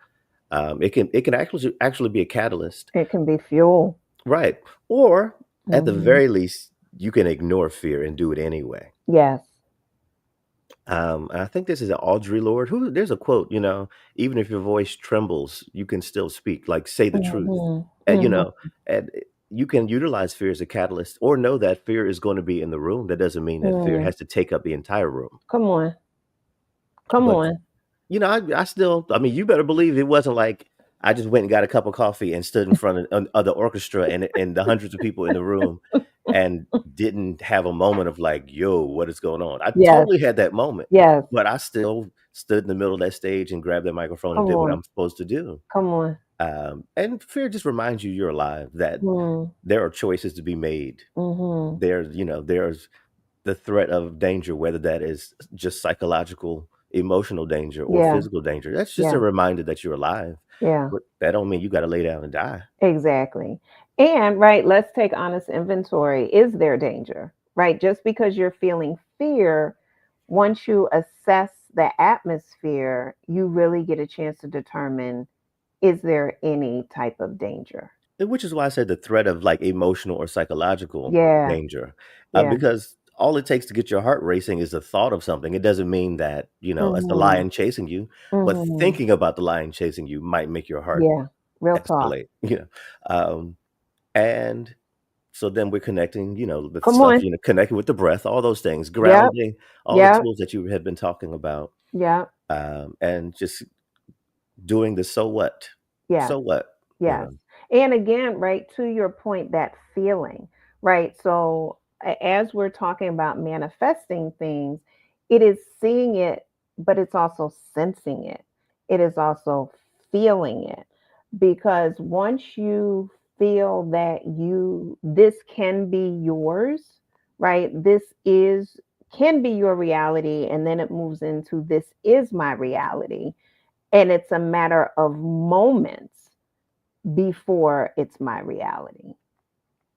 It can actually be a catalyst, It can be fuel. right? Or at the Hmm. very least, you can ignore fear and do it anyway. Yes. And I think this is Audre Lorde. There's a quote, even if your voice trembles, you can still speak. Like, say the truth. Hmm. And Hmm. and you can utilize fear as a catalyst, or know that fear is going to be in the room. That doesn't mean that fear Mm. has to take up the entire room. Come on. Come But on. I still, I mean, you better believe it wasn't like I just went and got a cup of coffee and stood in front of the orchestra and the hundreds of people in the room and didn't have a moment of like, yo, what is going on? I Yes. totally had that moment, Yes. but I still stood in the middle of that stage and grabbed that microphone and Come did what on. I'm supposed to do. Come on. And fear just reminds you you're alive, that Mm. there are choices to be made. Hmm. There's the threat of danger, whether that is just psychological, emotional danger, or Yeah. physical danger. That's just Yeah. a reminder that you're alive. Yeah. But that don't mean you got to lay down and die. Exactly. And right, let's take honest inventory. Is there danger? Right? Just because you're feeling fear, once you assess the atmosphere, you really get a chance to determine, is there any type of danger? And which is why I said the threat of like emotional or psychological Yeah. danger, Yeah. because all it takes to get your heart racing is the thought of something. It doesn't mean that it's the Hmm. lion chasing you, but Hmm. thinking about the lion chasing you might make your heart Yeah. Real talk. escalate. Um, and so then we're connecting, with Come stuff, on. connecting with the breath, all those things, Yep. grounding, all the Yep. tools that you had been talking about, Yep. and just doing the so what, Yes. so what, Yes. And again, right, to your point, that feeling, right? So, as we're talking about manifesting things, it is seeing it, but it's also sensing it. It is also feeling it. Because once you feel that this can be yours, right? Can be your reality. And then it moves into this is my reality. And it's a matter of moments before it's my reality.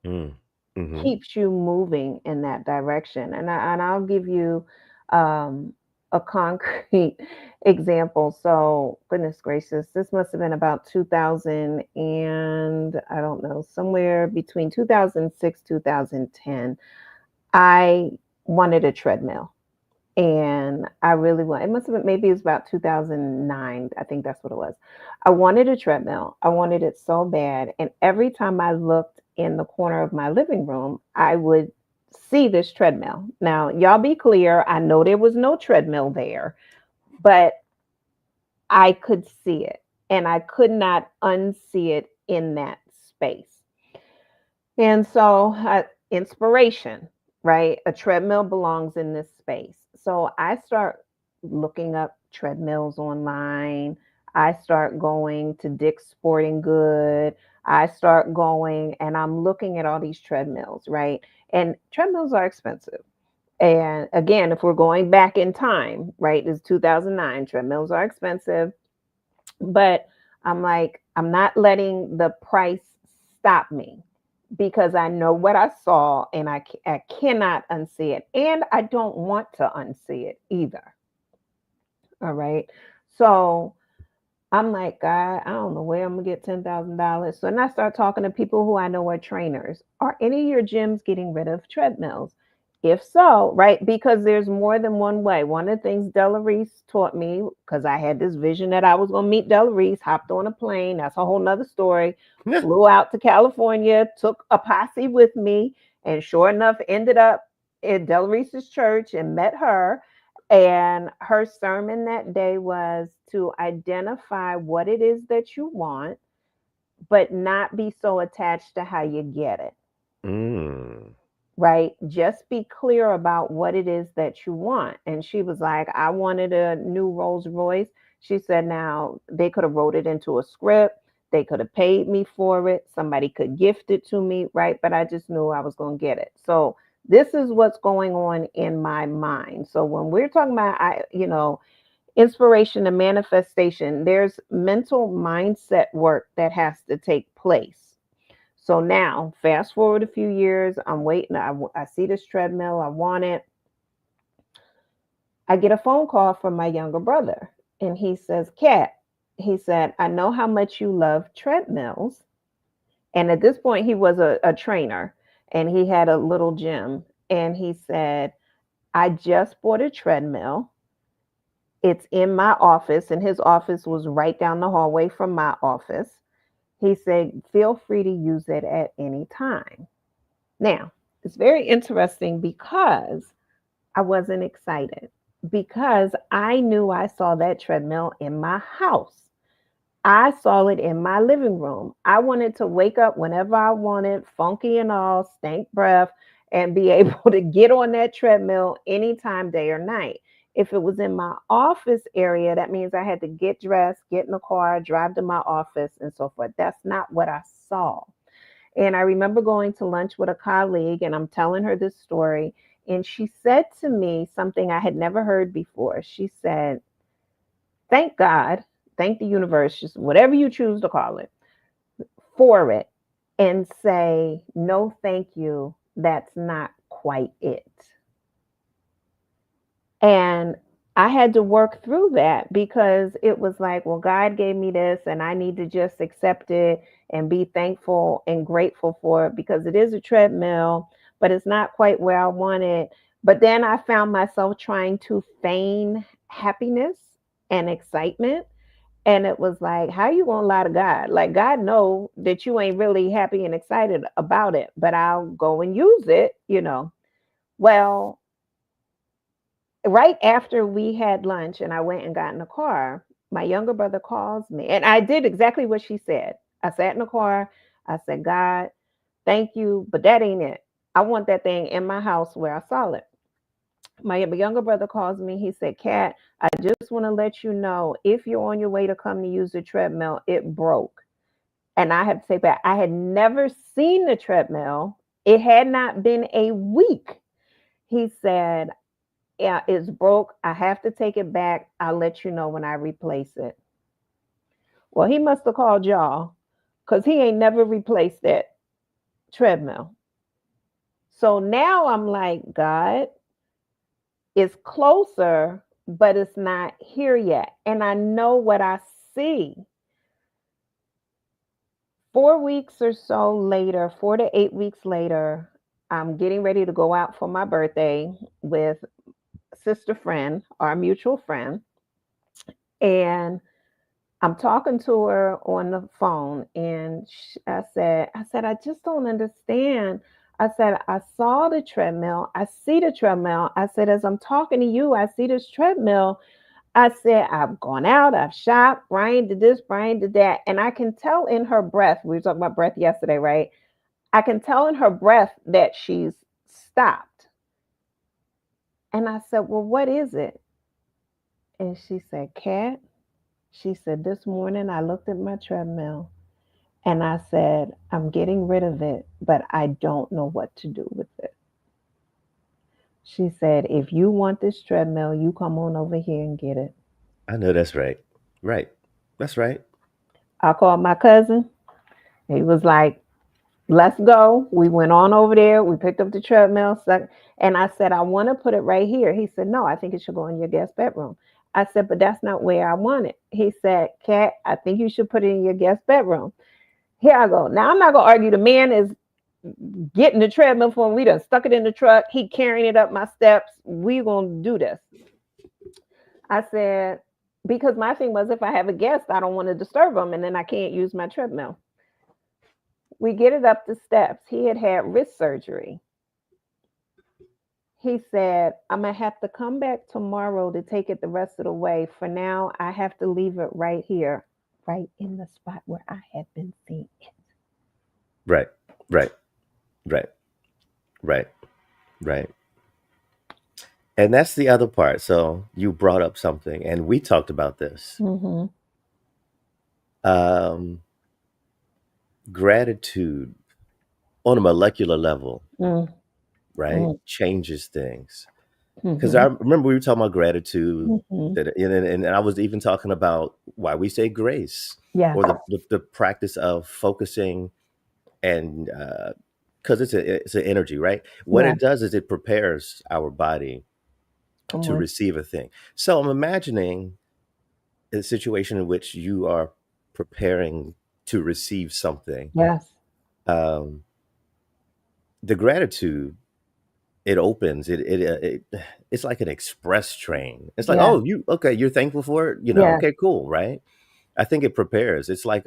Mm. Hmm. Keeps you moving in that direction. And I'll give you um, a concrete example. So, goodness gracious, this must have been about 2000, and I don't know, somewhere between 2006 2010. I wanted a treadmill. And I really want, it must have been, maybe it was about 2009. I think that's what it was. I wanted a treadmill. I wanted it so bad. And every time I looked in the corner of my living room, I would see this treadmill. Now, y'all be clear. I know there was no treadmill there, but I could see it and I could not unsee it in that space. And so, inspiration, right? A treadmill belongs in this space. So I start looking up treadmills online. I start going to Dick's Sporting Good. I start going and I'm looking at all these treadmills, right? And treadmills are expensive. And again, if we're going back in time, right, it's 2009, treadmills are expensive. But I'm like, I'm not letting the price stop me because I know what I saw and I cannot unsee it. And I don't want to unsee it either. All right. So I'm like, God, I don't know where I'm gonna get $10,000. So then I start talking to people who I know are trainers. Are any of your gyms getting rid of treadmills? If so, right? Because there's more than one way. One of the things Della Reese taught me, because I had this vision that I was gonna meet Della Reese, hopped on a plane. That's a whole nother story. Flew out to California, took a posse with me, and sure enough, ended up at Della Reese's church and met her. And her sermon that day was to identify what it is that you want, but not be so attached to how you get it, Mm. right? Just be clear about what it is that you want. And she was like, I wanted a new Rolls Royce. She said, now they could have wrote it into a script. They could have paid me for it. Somebody could gift it to me, right? But I just knew I was going to get it. So this is what's going on in my mind. So when we're talking about, inspiration and manifestation, there's mental mindset work that has to take place. So now, fast forward a few years, I'm waiting. I see this treadmill. I want it. I get a phone call from my younger brother, and he says, Kat, he said, I know how much you love treadmills. And at this point, he was a trainer, and he had a little gym. And he said, I just bought a treadmill. It's in my office, and his office was right down the hallway from my office. He said, feel free to use it at any time. Now, it's very interesting because I wasn't excited, because I knew I saw that treadmill in my house. I saw it in my living room. I wanted to wake up whenever I wanted, funky and all, stank breath, and be able to get on that treadmill anytime, day or night. If it was in my office area, that means I had to get dressed, get in the car, drive to my office, and so forth. That's not what I saw. And I remember going to lunch with a colleague, and I'm telling her this story. And she said to me something I had never heard before. She said, thank God, thank the universe, just whatever you choose to call it, for it, and say, no, thank you. That's not quite it. And I had to work through that, because it was like, well, God gave me this and I need to just accept it and be thankful and grateful for it, because it is a treadmill, but it's not quite where I want it. But then I found myself trying to feign happiness and excitement. And it was like, how you gonna lie to God? Like, God know that you ain't really happy and excited about it, but I'll go and use it, Well, right after we had lunch and I went and got in the car, my younger brother calls me, and I did exactly what she said. I sat in the car. I said, God, thank you, but that ain't it. I want that thing in my house where I saw it. My younger brother calls me. He said, Kat, I just want to let you know, if you're on your way to come to use the treadmill, it broke. And I have to say back, I had never seen the treadmill. It had not been a week. He said, yeah, it's broke. I have to take it back. I'll let you know when I replace it. Well, he must have called y'all, because he ain't never replaced that treadmill. So now I'm like, God, it's closer, but it's not here yet. And I know what I see. 4 weeks or so later, 4 to 8 weeks later, I'm getting ready to go out for my birthday with sister friend, our mutual friend. And I'm talking to her on the phone, and I said, I just don't understand. I said, I saw the treadmill. I see the treadmill. I said, as I'm talking to you, I see this treadmill. I said, I've gone out, I've shopped, Brian did this, Brian did that. And I can tell in her breath, we were talking about breath yesterday, right? I can tell in her breath that she's stopped. And I said, well, what is it? And she said, Kat, she said, this morning I looked at my treadmill and I said, I'm getting rid of it, but I don't know what to do with it. She said, if you want this treadmill, you come on over here and get it. I know that's right. Right. That's right. I called my cousin. He was like, let's go. We went on over there. We picked up the treadmill. And I said, I want to put it right here. He said, no, I think it should go in your guest bedroom. I said, but that's not where I want it. He said, Kat, I think you should put it in your guest bedroom. Here I go. Now, I'm not going to argue. The man is getting the treadmill for him. We done stuck it in the truck. He carrying it up my steps. We going to do this. I said, because my thing was, if I have a guest, I don't want to disturb them, and then I can't use my treadmill. We get it up the steps. He had wrist surgery. He said, I'm going to have to come back tomorrow to take it the rest of the way. For now, I have to leave it right here, right in the spot where I had been seeing it. Right. And that's the other part. So you brought up something, and we talked about this. Mm-hmm. Gratitude on a molecular level, right? Changes things. Because I remember we were talking about gratitude, and I was even talking about why we say grace, or the practice of focusing and because it's an energy, right? What it does is it prepares our body to receive a thing. So I'm imagining a situation in which you are preparing to receive something. Yes. The gratitude, it opens it's like an express train. It's like, oh, you're thankful for it, okay, cool, right? I think it prepares. It's like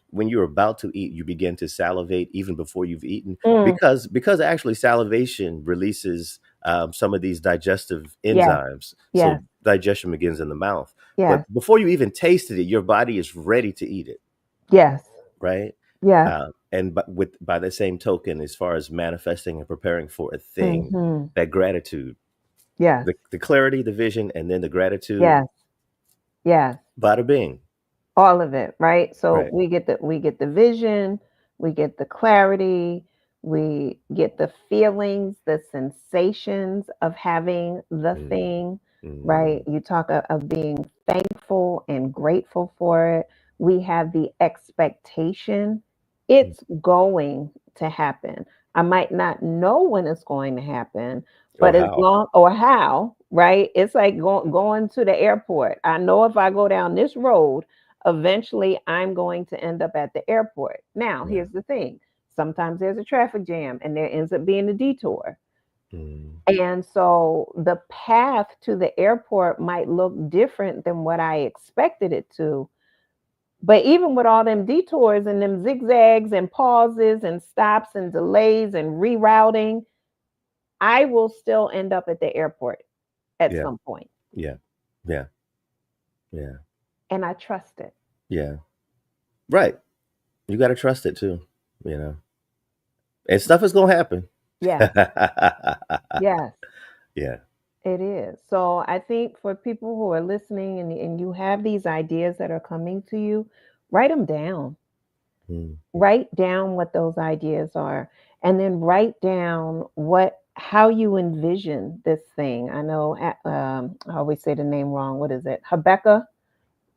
when you're about to eat, you begin to salivate even before you've eaten, because actually salivation releases some of these digestive enzymes. So digestion begins in the mouth. But before you even tasted it, your body is ready to eat it. Yes. Right. Yeah. And by the same token, as far as manifesting and preparing for a thing, that gratitude, the clarity, the vision, and then the gratitude, bada bing, all of it, right? So we get the vision, we get the clarity, we get the feelings, the sensations of having the thing, right? You talk of being thankful and grateful for it. We have the expectation it's going to happen. I might not know when it's going to happen, but as long or how, right? It's like going to the airport. I know if I go down this road, eventually I'm going to end up at the airport. Now, here's the thing. Sometimes there's a traffic jam and there ends up being a detour. And so the path to the airport might look different than what I expected it to. But even with all them detours and them zigzags and pauses and stops and delays and rerouting, I will still end up at the airport at some point. Yeah. And I trust it. Yeah. Right. You got to trust it too, And stuff is going to happen. Yes. Yes. Yeah. It is. So I think for people who are listening and you have these ideas that are coming to you, write them down. Write down what those ideas are, and then write down how you envision this thing. I know I always say the name wrong. What is it? Habakkuk.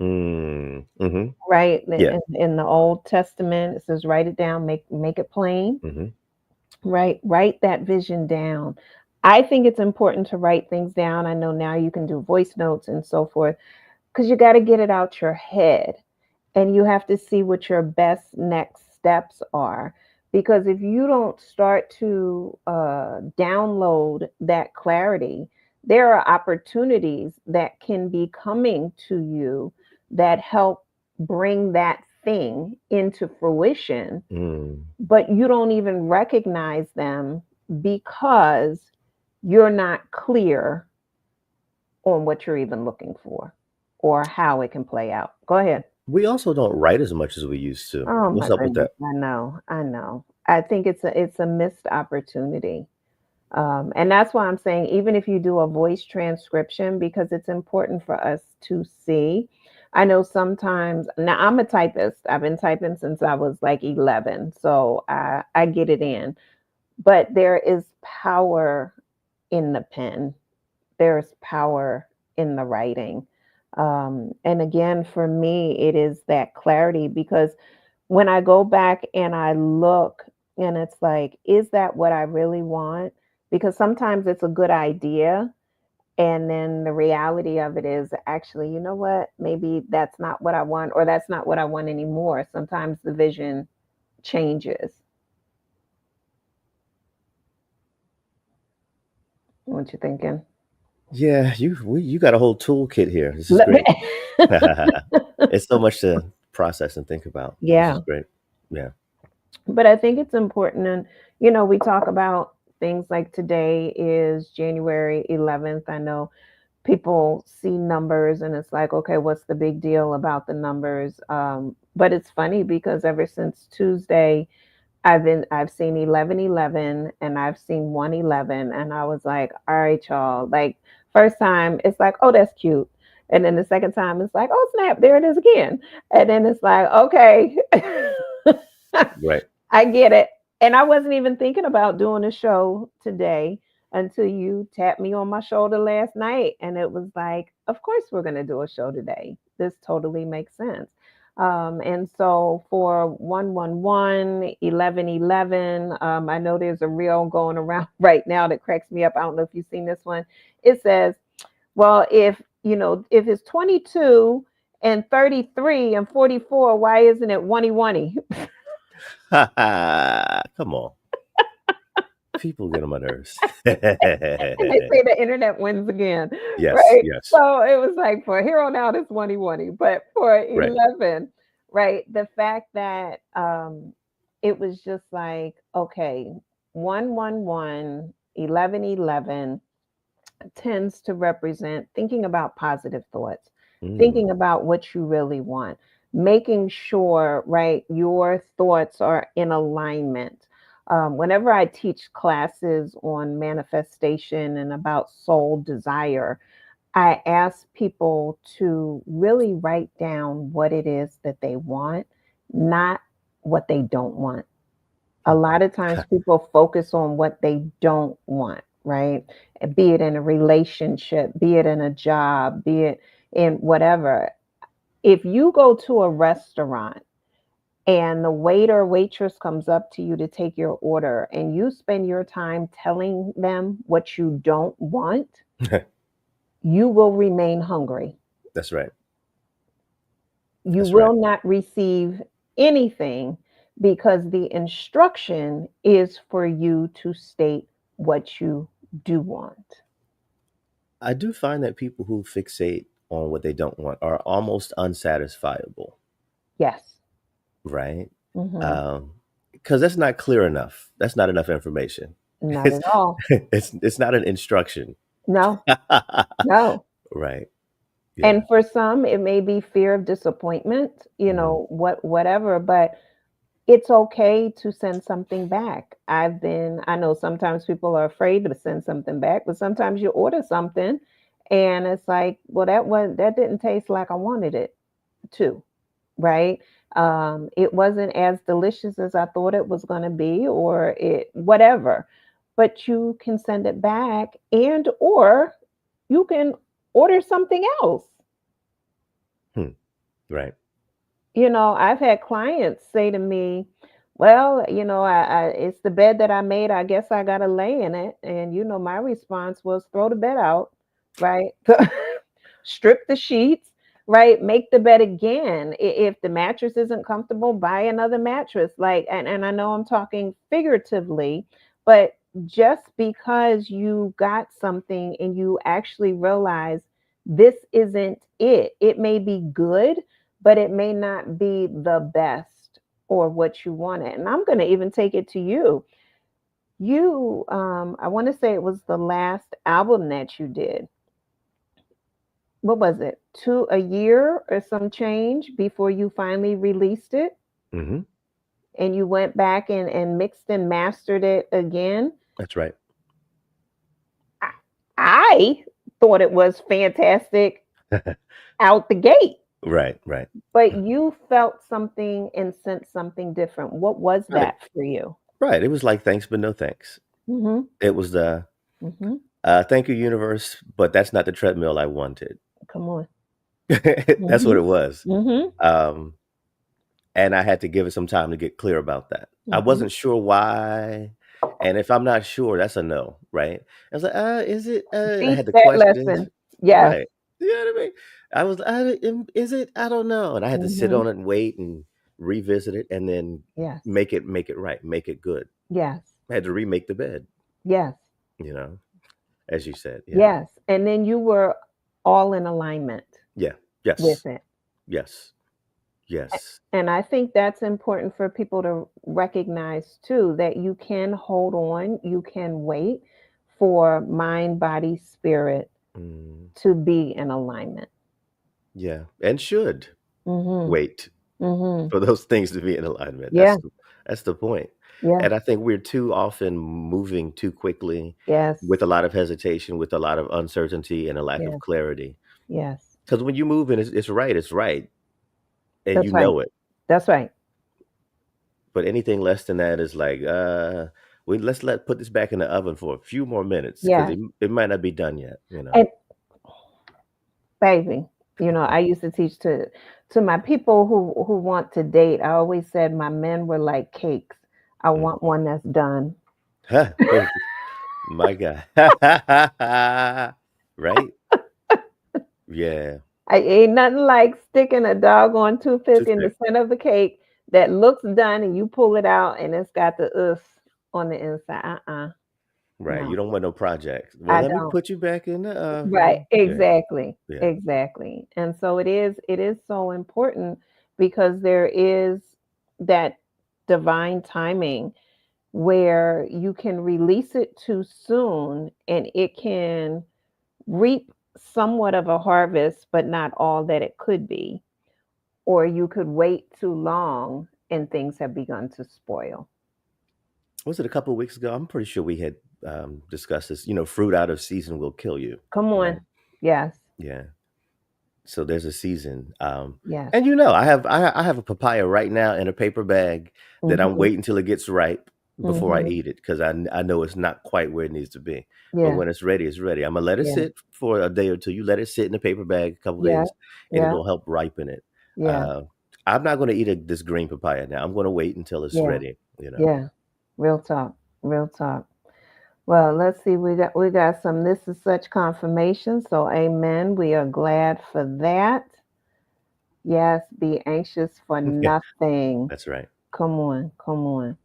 Right. In the Old Testament, it says, write it down, make it plain. Right. Write that vision down. I think it's important to write things down. I know now you can do voice notes and so forth, because you got to get it out your head and you have to see what your best next steps are. Because if you don't start to download that clarity, there are opportunities that can be coming to you that help bring that thing into fruition, but you don't even recognize them because you're not clear on what you're even looking for or how it can play out. Go ahead. We also don't write as much as we used to. Oh, what's up with that? I know. I think it's a missed opportunity. And that's why I'm saying, even if you do a voice transcription, because it's important for us to see. I know sometimes, now I'm a typist. I've been typing since I was like 11. So I get it in. But there is power in the pen. There's power in the writing. And again, for me, it is that clarity, because when I go back and I look and it's like, is that what I really want? Because sometimes it's a good idea. And then the reality of it is, actually, you know what? Maybe that's not what I want, or that's not what I want anymore. Sometimes the vision changes. What you thinking? Yeah, you got a whole toolkit here. This is great. It's so much to process and think about. Yeah. This is great. Yeah. But I think it's important. And, we talk about things like today is January 11th. I know people see numbers and it's like, okay, what's the big deal about the numbers? But it's funny because ever since Tuesday, I've seen 1111 and I've seen 111, and I was like, all right, y'all. Like, first time it's like, oh, that's cute. And then the second time it's like, oh, snap, there it is again. And then it's like, okay. Right. I get it. And I wasn't even thinking about doing a show today until you tapped me on my shoulder last night. And it was like, of course we're going to do a show today. This totally makes sense. And so for 111, 1111, I know there's a reel going around right now that cracks me up. I don't know if you've seen this one. It says, well, if if it's 22 and 33 and 44, why isn't it 1-1? Come on. People get on my nerves. And they say the internet wins again. Yes, right? yes. So it was like for here on out, it's 1-1. But for 11, right, the fact that it was just like, okay, 111, 1111 tends to represent thinking about positive thoughts, thinking about what you really want, making sure, right, your thoughts are in alignment. Whenever I teach classes on manifestation and about soul desire, I ask people to really write down what it is that they want, not what they don't want. A lot of times people focus on what they don't want, right? Be it in a relationship, be it in a job, be it in whatever. If you go to a restaurant and the waiter or waitress comes up to you to take your order and you spend your time telling them what you don't want, you will remain hungry. That's right. You will not receive anything because the instruction is for you to state what you do want. I do find that people who fixate on what they don't want are almost unsatisfiable. Yes. Right? Because that's not clear enough. That's not enough information. Not at all. It's not an instruction. No. No. Right. Yeah. And for some, it may be fear of disappointment, whatever, but it's okay to send something back. I know sometimes people are afraid to send something back, but sometimes you order something and it's like, well, that didn't taste like I wanted it to, right? It wasn't as delicious as I thought it was going to be, or whatever, but you can send it back or you can order something else. Right. I've had clients say to me, well, it's the bed that I made. I guess I got to lay in it. And, my response was throw the bed out, right? Strip the sheets, right? Make the bed again. If the mattress isn't comfortable, buy another mattress. And I know I'm talking figuratively, but just because you got something and you actually realize this isn't it, it may be good, but it may not be the best or what you wanted. And I'm going to even take it to you. I want to say it was the last album that you did. What was it? A year or some change before you finally released it? Mm-hmm. And you went back and mixed and mastered it again? That's right. I thought it was fantastic out the gate. Right. But you felt something and sensed something different. What was that for you? Right. It was like thanks, but no thanks. Mm-hmm. It was the thank you, universe, but that's not the treadmill I wanted. Come on. That's what it was. Mm-hmm. And I had to give it some time to get clear about that. I wasn't sure why. And if I'm not sure, that's a no, right? I was like, is it? I had the question. Yeah. Right. You know what I mean? I was, is it? I don't know. And I had to sit on it and wait and revisit it and then make it right, make it good. Yes. I had to remake the bed. Yes. As you said. Yeah. Yes. And then you were all in alignment. Yeah. Yes. With it. Yes. Yes. And I think that's important for people to recognize too, that you can hold on, you can wait for mind, body, spirit to be in alignment. Yeah. And should wait for those things to be in alignment. Yeah. That's the point. Yeah. And I think we're too often moving too quickly. Yes. With a lot of hesitation, with a lot of uncertainty and a lack of clarity. Yes. Because when you move and it's right. And That's you right. know it. That's right. But anything less than that is like, let's put this back in the oven for a few more minutes. Yeah. It might not be done yet, And, baby, You know, I used to teach to my people who want to date. I always said my men were like cakes. I want one that's done. Oh, my God. Right? Yeah. I ain't nothing like sticking a doggone toothpick in the Toothpick. center of the cake that looks done and you pull it out and it's got the on the inside. Right. You No, don't want no projects. Well, I let me don't. put you back in the Right, oven. Yeah. exactly, Yeah. exactly. And so it is so important because there is that divine timing where you can release it too soon and it can reap somewhat of a harvest, but not all that it could be. Or you could wait too long and things have begun to spoil. Was it a couple of weeks ago? I'm pretty sure we had discussed this. Fruit out of season will kill you. Come Right. on. Yes, Yeah. So there's a season. yes. And I have a papaya right now in a paper bag that I'm Hmm. waiting till it gets ripe before I Hmm. eat it because I know it's not quite where it needs to be. But Yeah, when it's ready, it's ready. I'm gonna let it yeah, sit for a day or two. You let it sit in a paper bag a couple yeah, days, and yeah, it'll help ripen it. yeah, Uh, I'm not gonna eat this green papaya now. I'm gonna wait until it's yeah, ready. yeah. Real talk. Real talk. Well, let's see. We got some this is such confirmation. So amen. We are glad for that. Yes, be anxious for Yeah, nothing. that's right. Come on, come on.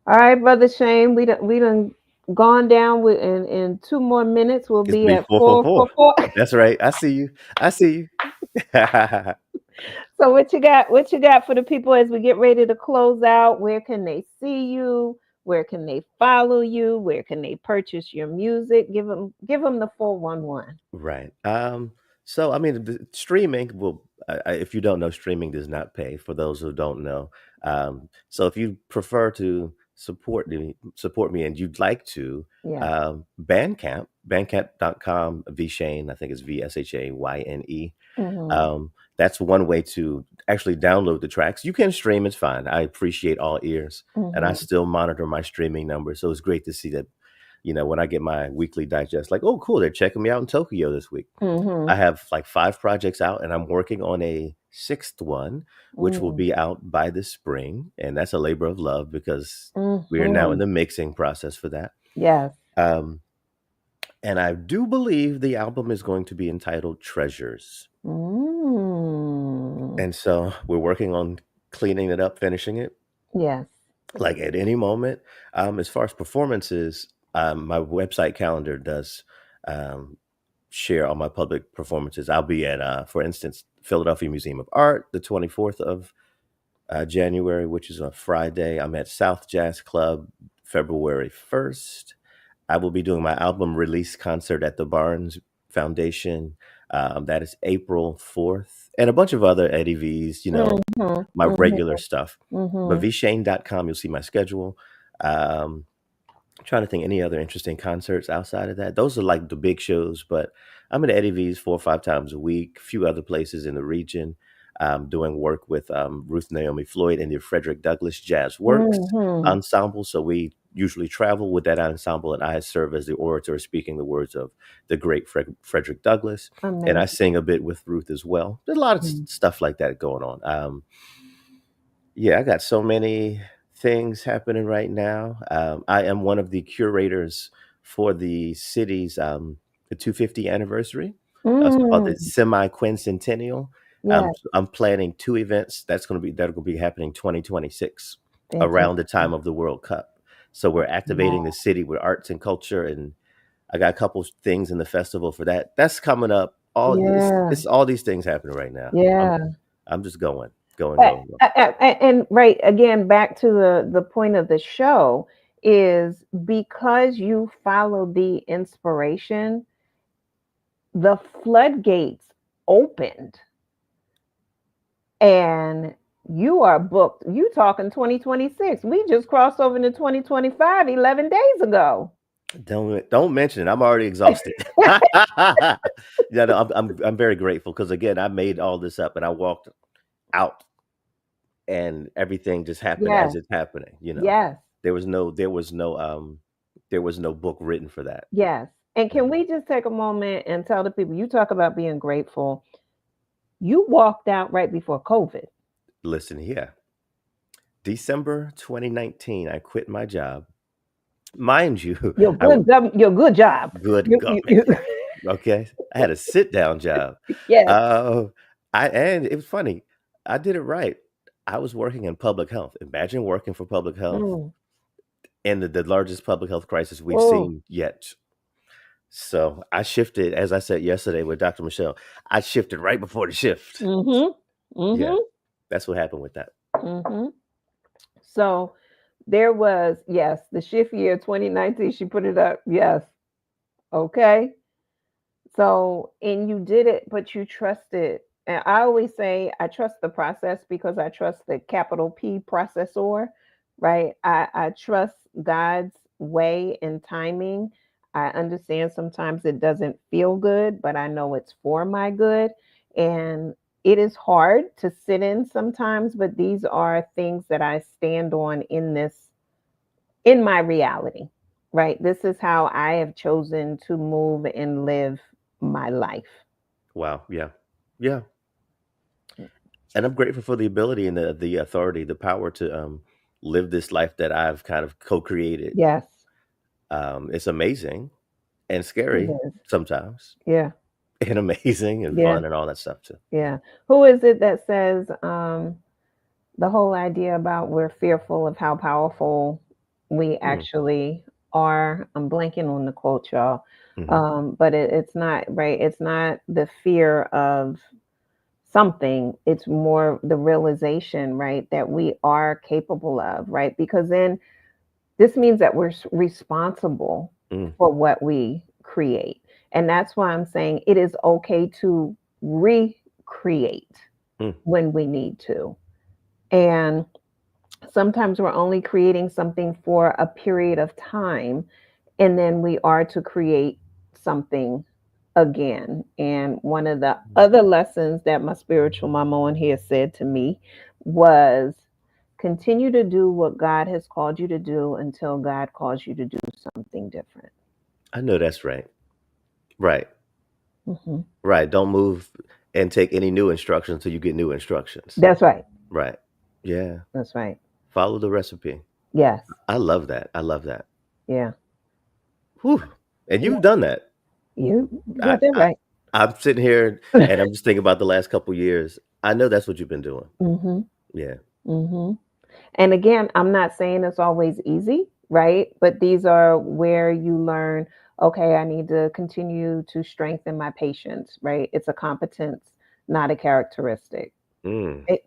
All right, brother Shane. We done gone down with in 2 more minutes. We'll It's be big at four four four four. four four. That's right. I see you. I see you. So what you got? What you got for the people as we get ready to close out? Where can they see you? Where can they follow you? Where can they purchase your music? Give them the 411. Right. So I mean, streaming will. If you don't know, streaming does not pay. For those who don't know, so if you prefer to support me, and you'd like to, Yeah. Bandcamp.com, Vshane, I think it's VSHAYNE. Mhm. That's one way to actually download the tracks. You can stream; it's fine. I appreciate all ears, and I Mhm. still monitor my streaming numbers. So it's great to see that when I get my weekly digest, like, oh, cool, they're checking me out in Tokyo this week. I Mhm. have like 5 projects out, and I'm working on a sixth one, which will Mm. be out by the spring. And that's a labor of love because we are now in Mhm. the mixing process for that. Yes. Um, and I do believe the album is going to be entitled Treasures. Mm. And so we're working on cleaning it up, finishing it. Yes. Like at any moment. As far as performances, my website calendar does um, share all my public performances. I'll be at, for instance, Philadelphia Museum of Art the 24th of January, which is a Friday. I'm at South Jazz Club February 1st. I will be doing my album release concert at the Barnes Foundation. That is April 4th, and a bunch of other Eddie V's, Mhm. my Mhm. regular stuff. But Mhm. vshane.com, you'll see my schedule. Um, trying to think any other interesting concerts outside of that. Those are like the big shows, but I'm at Eddie V's 4 or 5 times a week, a few other places in the region, doing work with Ruth Naomi Floyd and the Frederick Douglass Jazz Works Mhm. ensemble. So we usually travel with that ensemble, and I serve as the orator speaking the words of the great Frederick Douglass. And I Amazing. sing a bit with Ruth as well. There's a lot of Mm. stuff like that going on. Yeah, I got so many things happening right now. I am one of the curators for the city's the 250 anniversary. It's called the Mm. semi-quincentennial. Yes. I'm planning 2 events that'll be happening 2026 around the time Fantastic. of the World Cup. So we're activating the Wow. city with arts and culture, and I got a couple things in the festival for that. That's coming up. All Yeah. it's all these things happening right now. Yeah. I'm just going, going, But, going, going. and right again, back to the point of the show is because you follow the inspiration, the floodgates opened, and you are booked. You talking 2026? We just crossed over into 2025 11 days ago. Don't mention it. I'm already exhausted. Yeah, no, I'm very grateful because again, I made all this up and I walked out and everything just happened Yes. as it's happening. Yes. There was no book written for that. Yes. And Yeah. can we just take a moment and tell the people you talk about being grateful? You walked out right before COVID. Listen here. December 2019, I quit my job. Mind you, Your good job. good government. Okay. I had a sit-down job. Yes. And it was funny. I did it right. I was working in public health. Imagine working for public health in the largest public health crisis we've seen yet. So I shifted, as I said yesterday with Dr. Michelle, I shifted right before the shift. Yeah, that's what happened with that. So there was, yes, the shift year 2019, she put it up. Yes. Okay. So, and you did it, but you trusted. And I always say, I trust the process because I trust the capital P processor, right? I trust God's way and timing. I understand sometimes it doesn't feel good, but I know it's for my good. And it is hard to sit in sometimes, but these are things that I stand on in my reality, right? This is how I have chosen to move and live my life. Wow. Yeah. Yeah. And I'm grateful for the ability and the authority, the power to live this life that I've kind of co-created. Yes. It's amazing and scary sometimes. Yeah. And amazing and fun and all that stuff too. Yeah. Who is it that says the whole idea about we're fearful of how powerful we actually are? I'm blanking on the quote, y'all. But it's not, right? It's not the fear of something. It's more the realization, right, that we are capable of, right? Because then this means that we're responsible for what we create. And that's why I'm saying it is okay to recreate when we need to. And sometimes we're only creating something for a period of time, and then we are to create something again. And one of the other lessons that my spiritual mama on here said to me was continue to do what God has called you to do until God calls you to do something different. I know that's right. Right. Right. Don't move and take any new instructions until you get new instructions. That's right. Right. Yeah. That's right. Follow the recipe. Yes. I love that. I love that. Yeah. Whew. And you've done that. You got that right. I'm sitting here and I'm just thinking about the last couple of years. I know that's what you've been doing. Yeah. And again, I'm not saying it's always easy, right? But these are where you learn, okay, I need to continue to strengthen my patience, right? It's a competence, not a characteristic.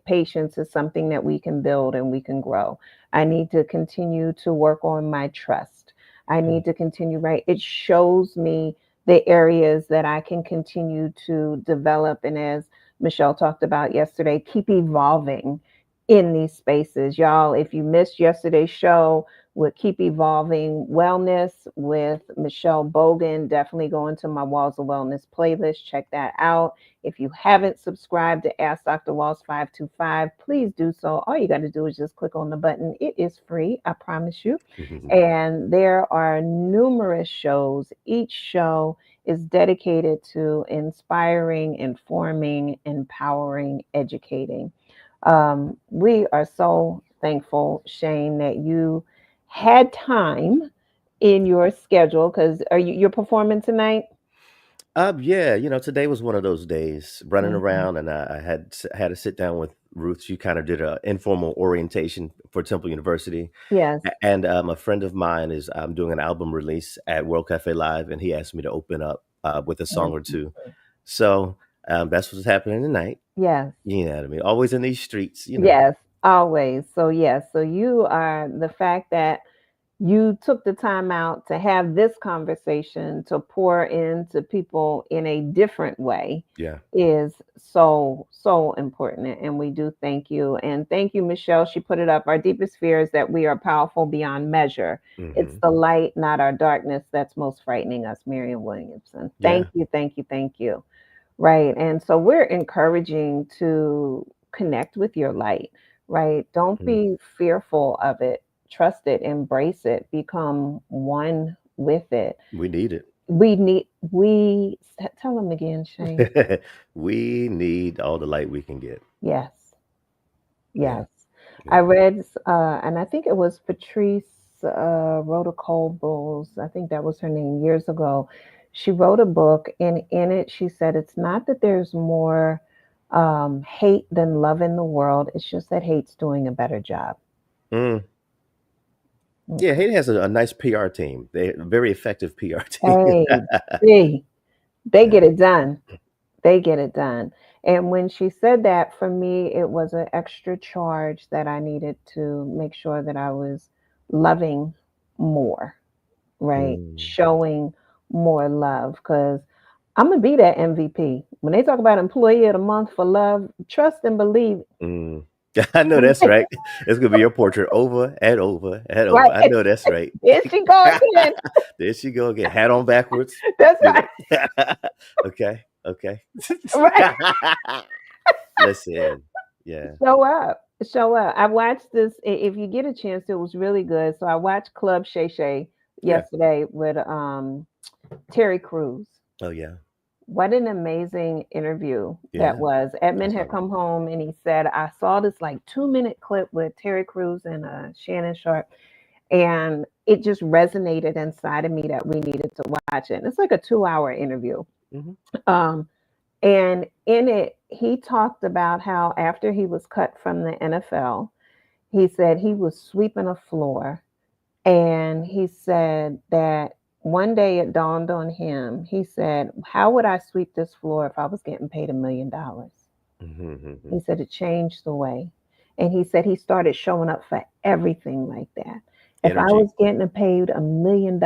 Patience is something that we can build and we can grow. I need to continue to work on my trust. I need to continue, right? It shows me the areas that I can continue to develop. And as Michelle talked about yesterday, keep evolving in these spaces. Y'all, if you missed yesterday's show with Keep Evolving Wellness with Michelle Bogan, definitely go into my Walls of Wellness playlist. Check that out. If you haven't subscribed to Ask Dr. Walls 525, please do so. All you got to do is just click on the button. It is free, I promise you. And there are numerous shows. Each show is dedicated to inspiring, informing, empowering, educating. We are so thankful, Shayne, that you had time in your schedule, because you're performing tonight? Yeah, today was one of those days running around, and I had to sit down with Ruth. She kind of did an informal orientation for Temple University. Yes. And a friend of mine is doing an album release at World Cafe Live, and he asked me to open up with a song or two. So that's what's happening tonight. Yes. You know what I mean? Always in these streets, Yes, always. So yes, so you are, the fact that you took the time out to have this conversation to pour into people in a different way is so important. And we do thank you. And thank you, Michelle. She put it up. Our deepest fear is that we are powerful beyond measure. It's the light, not our darkness, that's most frightening us. Marian Williamson. Thank you. Right. And so we're encouraging to connect with your light, right? Don't be fearful of it. Trust it, embrace it, become one with it. We need it. we tell them again, Shayne. We need all the light we can get. Yes. Yeah. Yes. I Yeah. read, and I think it was Patrice Rhoda Colbulls. I think that was her name years ago. She wrote a book, and in it, she said it's not that there's more hate than love in the world. It's just that hate's doing a better job. Mm. Yeah, Okay. Haiti has a nice PR team. They very effective PR team. Hey, see, they Yeah. get it done. They get it done. And when she said that, for me, it was an extra charge that I needed to make sure that I was loving more, right? Mm. Showing more love. Because I'm going to be that MVP. When they talk about employee of the month for love, trust and believe. Mm. I know that's right. It's gonna be your portrait over and over and over. Right. I know that's right. There she go again. There she go again. Hat on backwards. That's You right. know? Okay. Okay. Right. Listen. Yeah. Show up. Show up. I watched this. If you get a chance, it was really good. So I watched Club Shay Shay Yeah. yesterday with Terry Crews. Oh yeah. What an amazing interview Yeah. that was. Edmund That's had right. come home and he said, I saw this like 2-minute clip with Terry Crews and Shannon Sharp, and it just resonated inside of me that we needed to watch it. It's like a 2-hour interview. Mhm. And in it, he talked about how after he was cut from the NFL, he said he was sweeping a floor. And he said that one day it dawned on him. He said, how would I sweep this floor if I was getting paid $1 million? Mhm. He said it changed the way. And he said he started showing up for everything like that. If I Energy. was getting paid $1 million,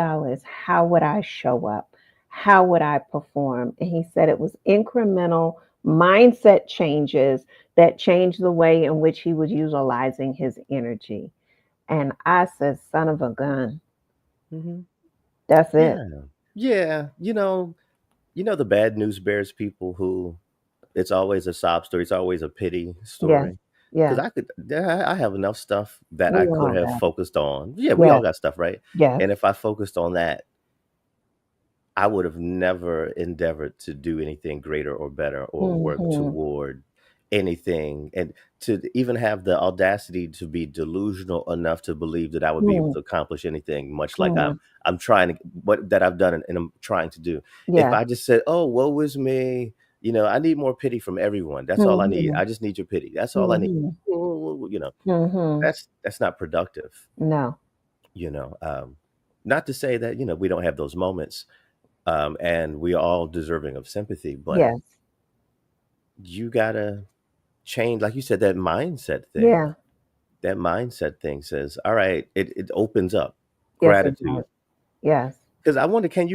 how would I show up? How would I perform? And he said it was incremental mindset changes that changed the way in which he was utilizing his energy. And I said, son of a gun. Mhm. That's it. Yeah. Yeah. The bad news bears people who it's always a sob story. It's always a pity Yes. story. Because Yes. I have enough stuff that I We could all have got it. focused on. Yeah, we all Yes. got stuff, right? Yes. And if I focused on that, I would have never endeavored to do anything greater or better or work Mm-hmm. toward anything. And to even have the audacity to be delusional enough to believe that I would be able to accomplish anything, much like I'm trying to, what that I've done and I'm trying to do. If Yeah. I just said, oh, woe is me, I need more pity from everyone. That's all I need. I just need your pity. That's all I need. Mm-hmm. That's not productive. No. Not to say that, we don't have those moments. And we are all deserving of sympathy, but Yes. you gotta change, like you said, that mindset thing. Yeah. That mindset thing says, all right, it opens up Yes, it gratitude. does. Yes. Because I wonder, can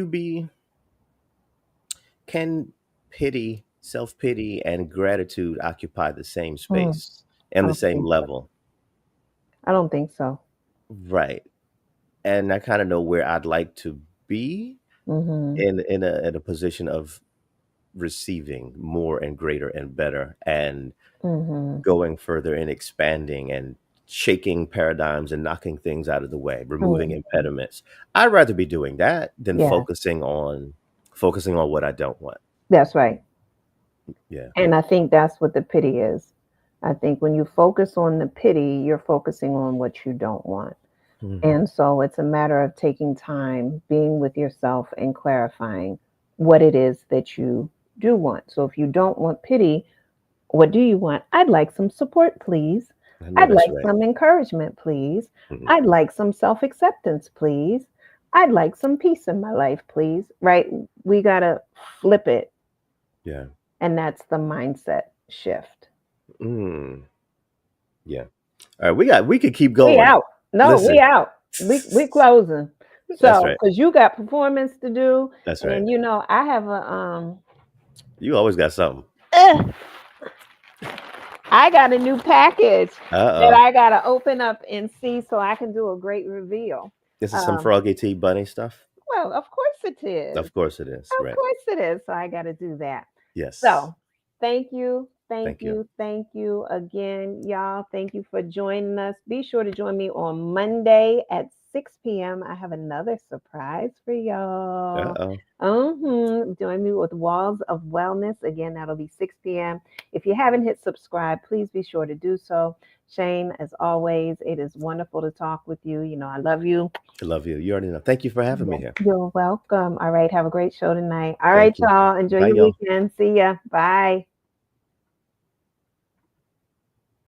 pity, self-pity, and gratitude occupy the same space I and the don't same think so. level? I don't think so. Right. And I kind of know where I'd like to be in a position of receiving more and greater and better and going further and expanding and shaking paradigms and knocking things out of the way, removing impediments. I'd rather be doing that than Yeah. focusing on what I don't want. That's right. Yeah. And I think that's what the pity is. I think when you focus on the pity, you're focusing on what you don't want. And so it's a matter of taking time, being with yourself and clarifying what it is that you do want. So if you don't want pity, what do you want? I'd like some support, please. I'd like some encouragement, please. I'd like some self-acceptance, please. I'd like some peace in my life, please. Right? We got to flip it. Yeah. And that's the mindset shift. Yeah. All right. We could keep going. We out. No, listen. We out. We closing. So, because you got performance to do. That's right. And I have a You always got something. I got a new package that I gotta open up and see so I can do a great reveal. This is some Froggy T Bunny stuff. Well, of course it is. Of course it is. Of course it is. So I gotta do that. Yes. So thank you. Thank you again, y'all. Thank you for joining us. Be sure to join me on Monday at 6 p.m., I have another surprise for y'all. Uh-oh. Join me with Walls of Wellness. Again, that'll be 6 p.m. If you haven't hit subscribe, please be sure to do so. Shayne, as always, it is wonderful to talk with you. You know, I love you. I love you. You already know. Thank you for having me here. You're welcome. All right. Have a great show tonight. All right, y'all. Enjoy your weekend. See ya. Bye.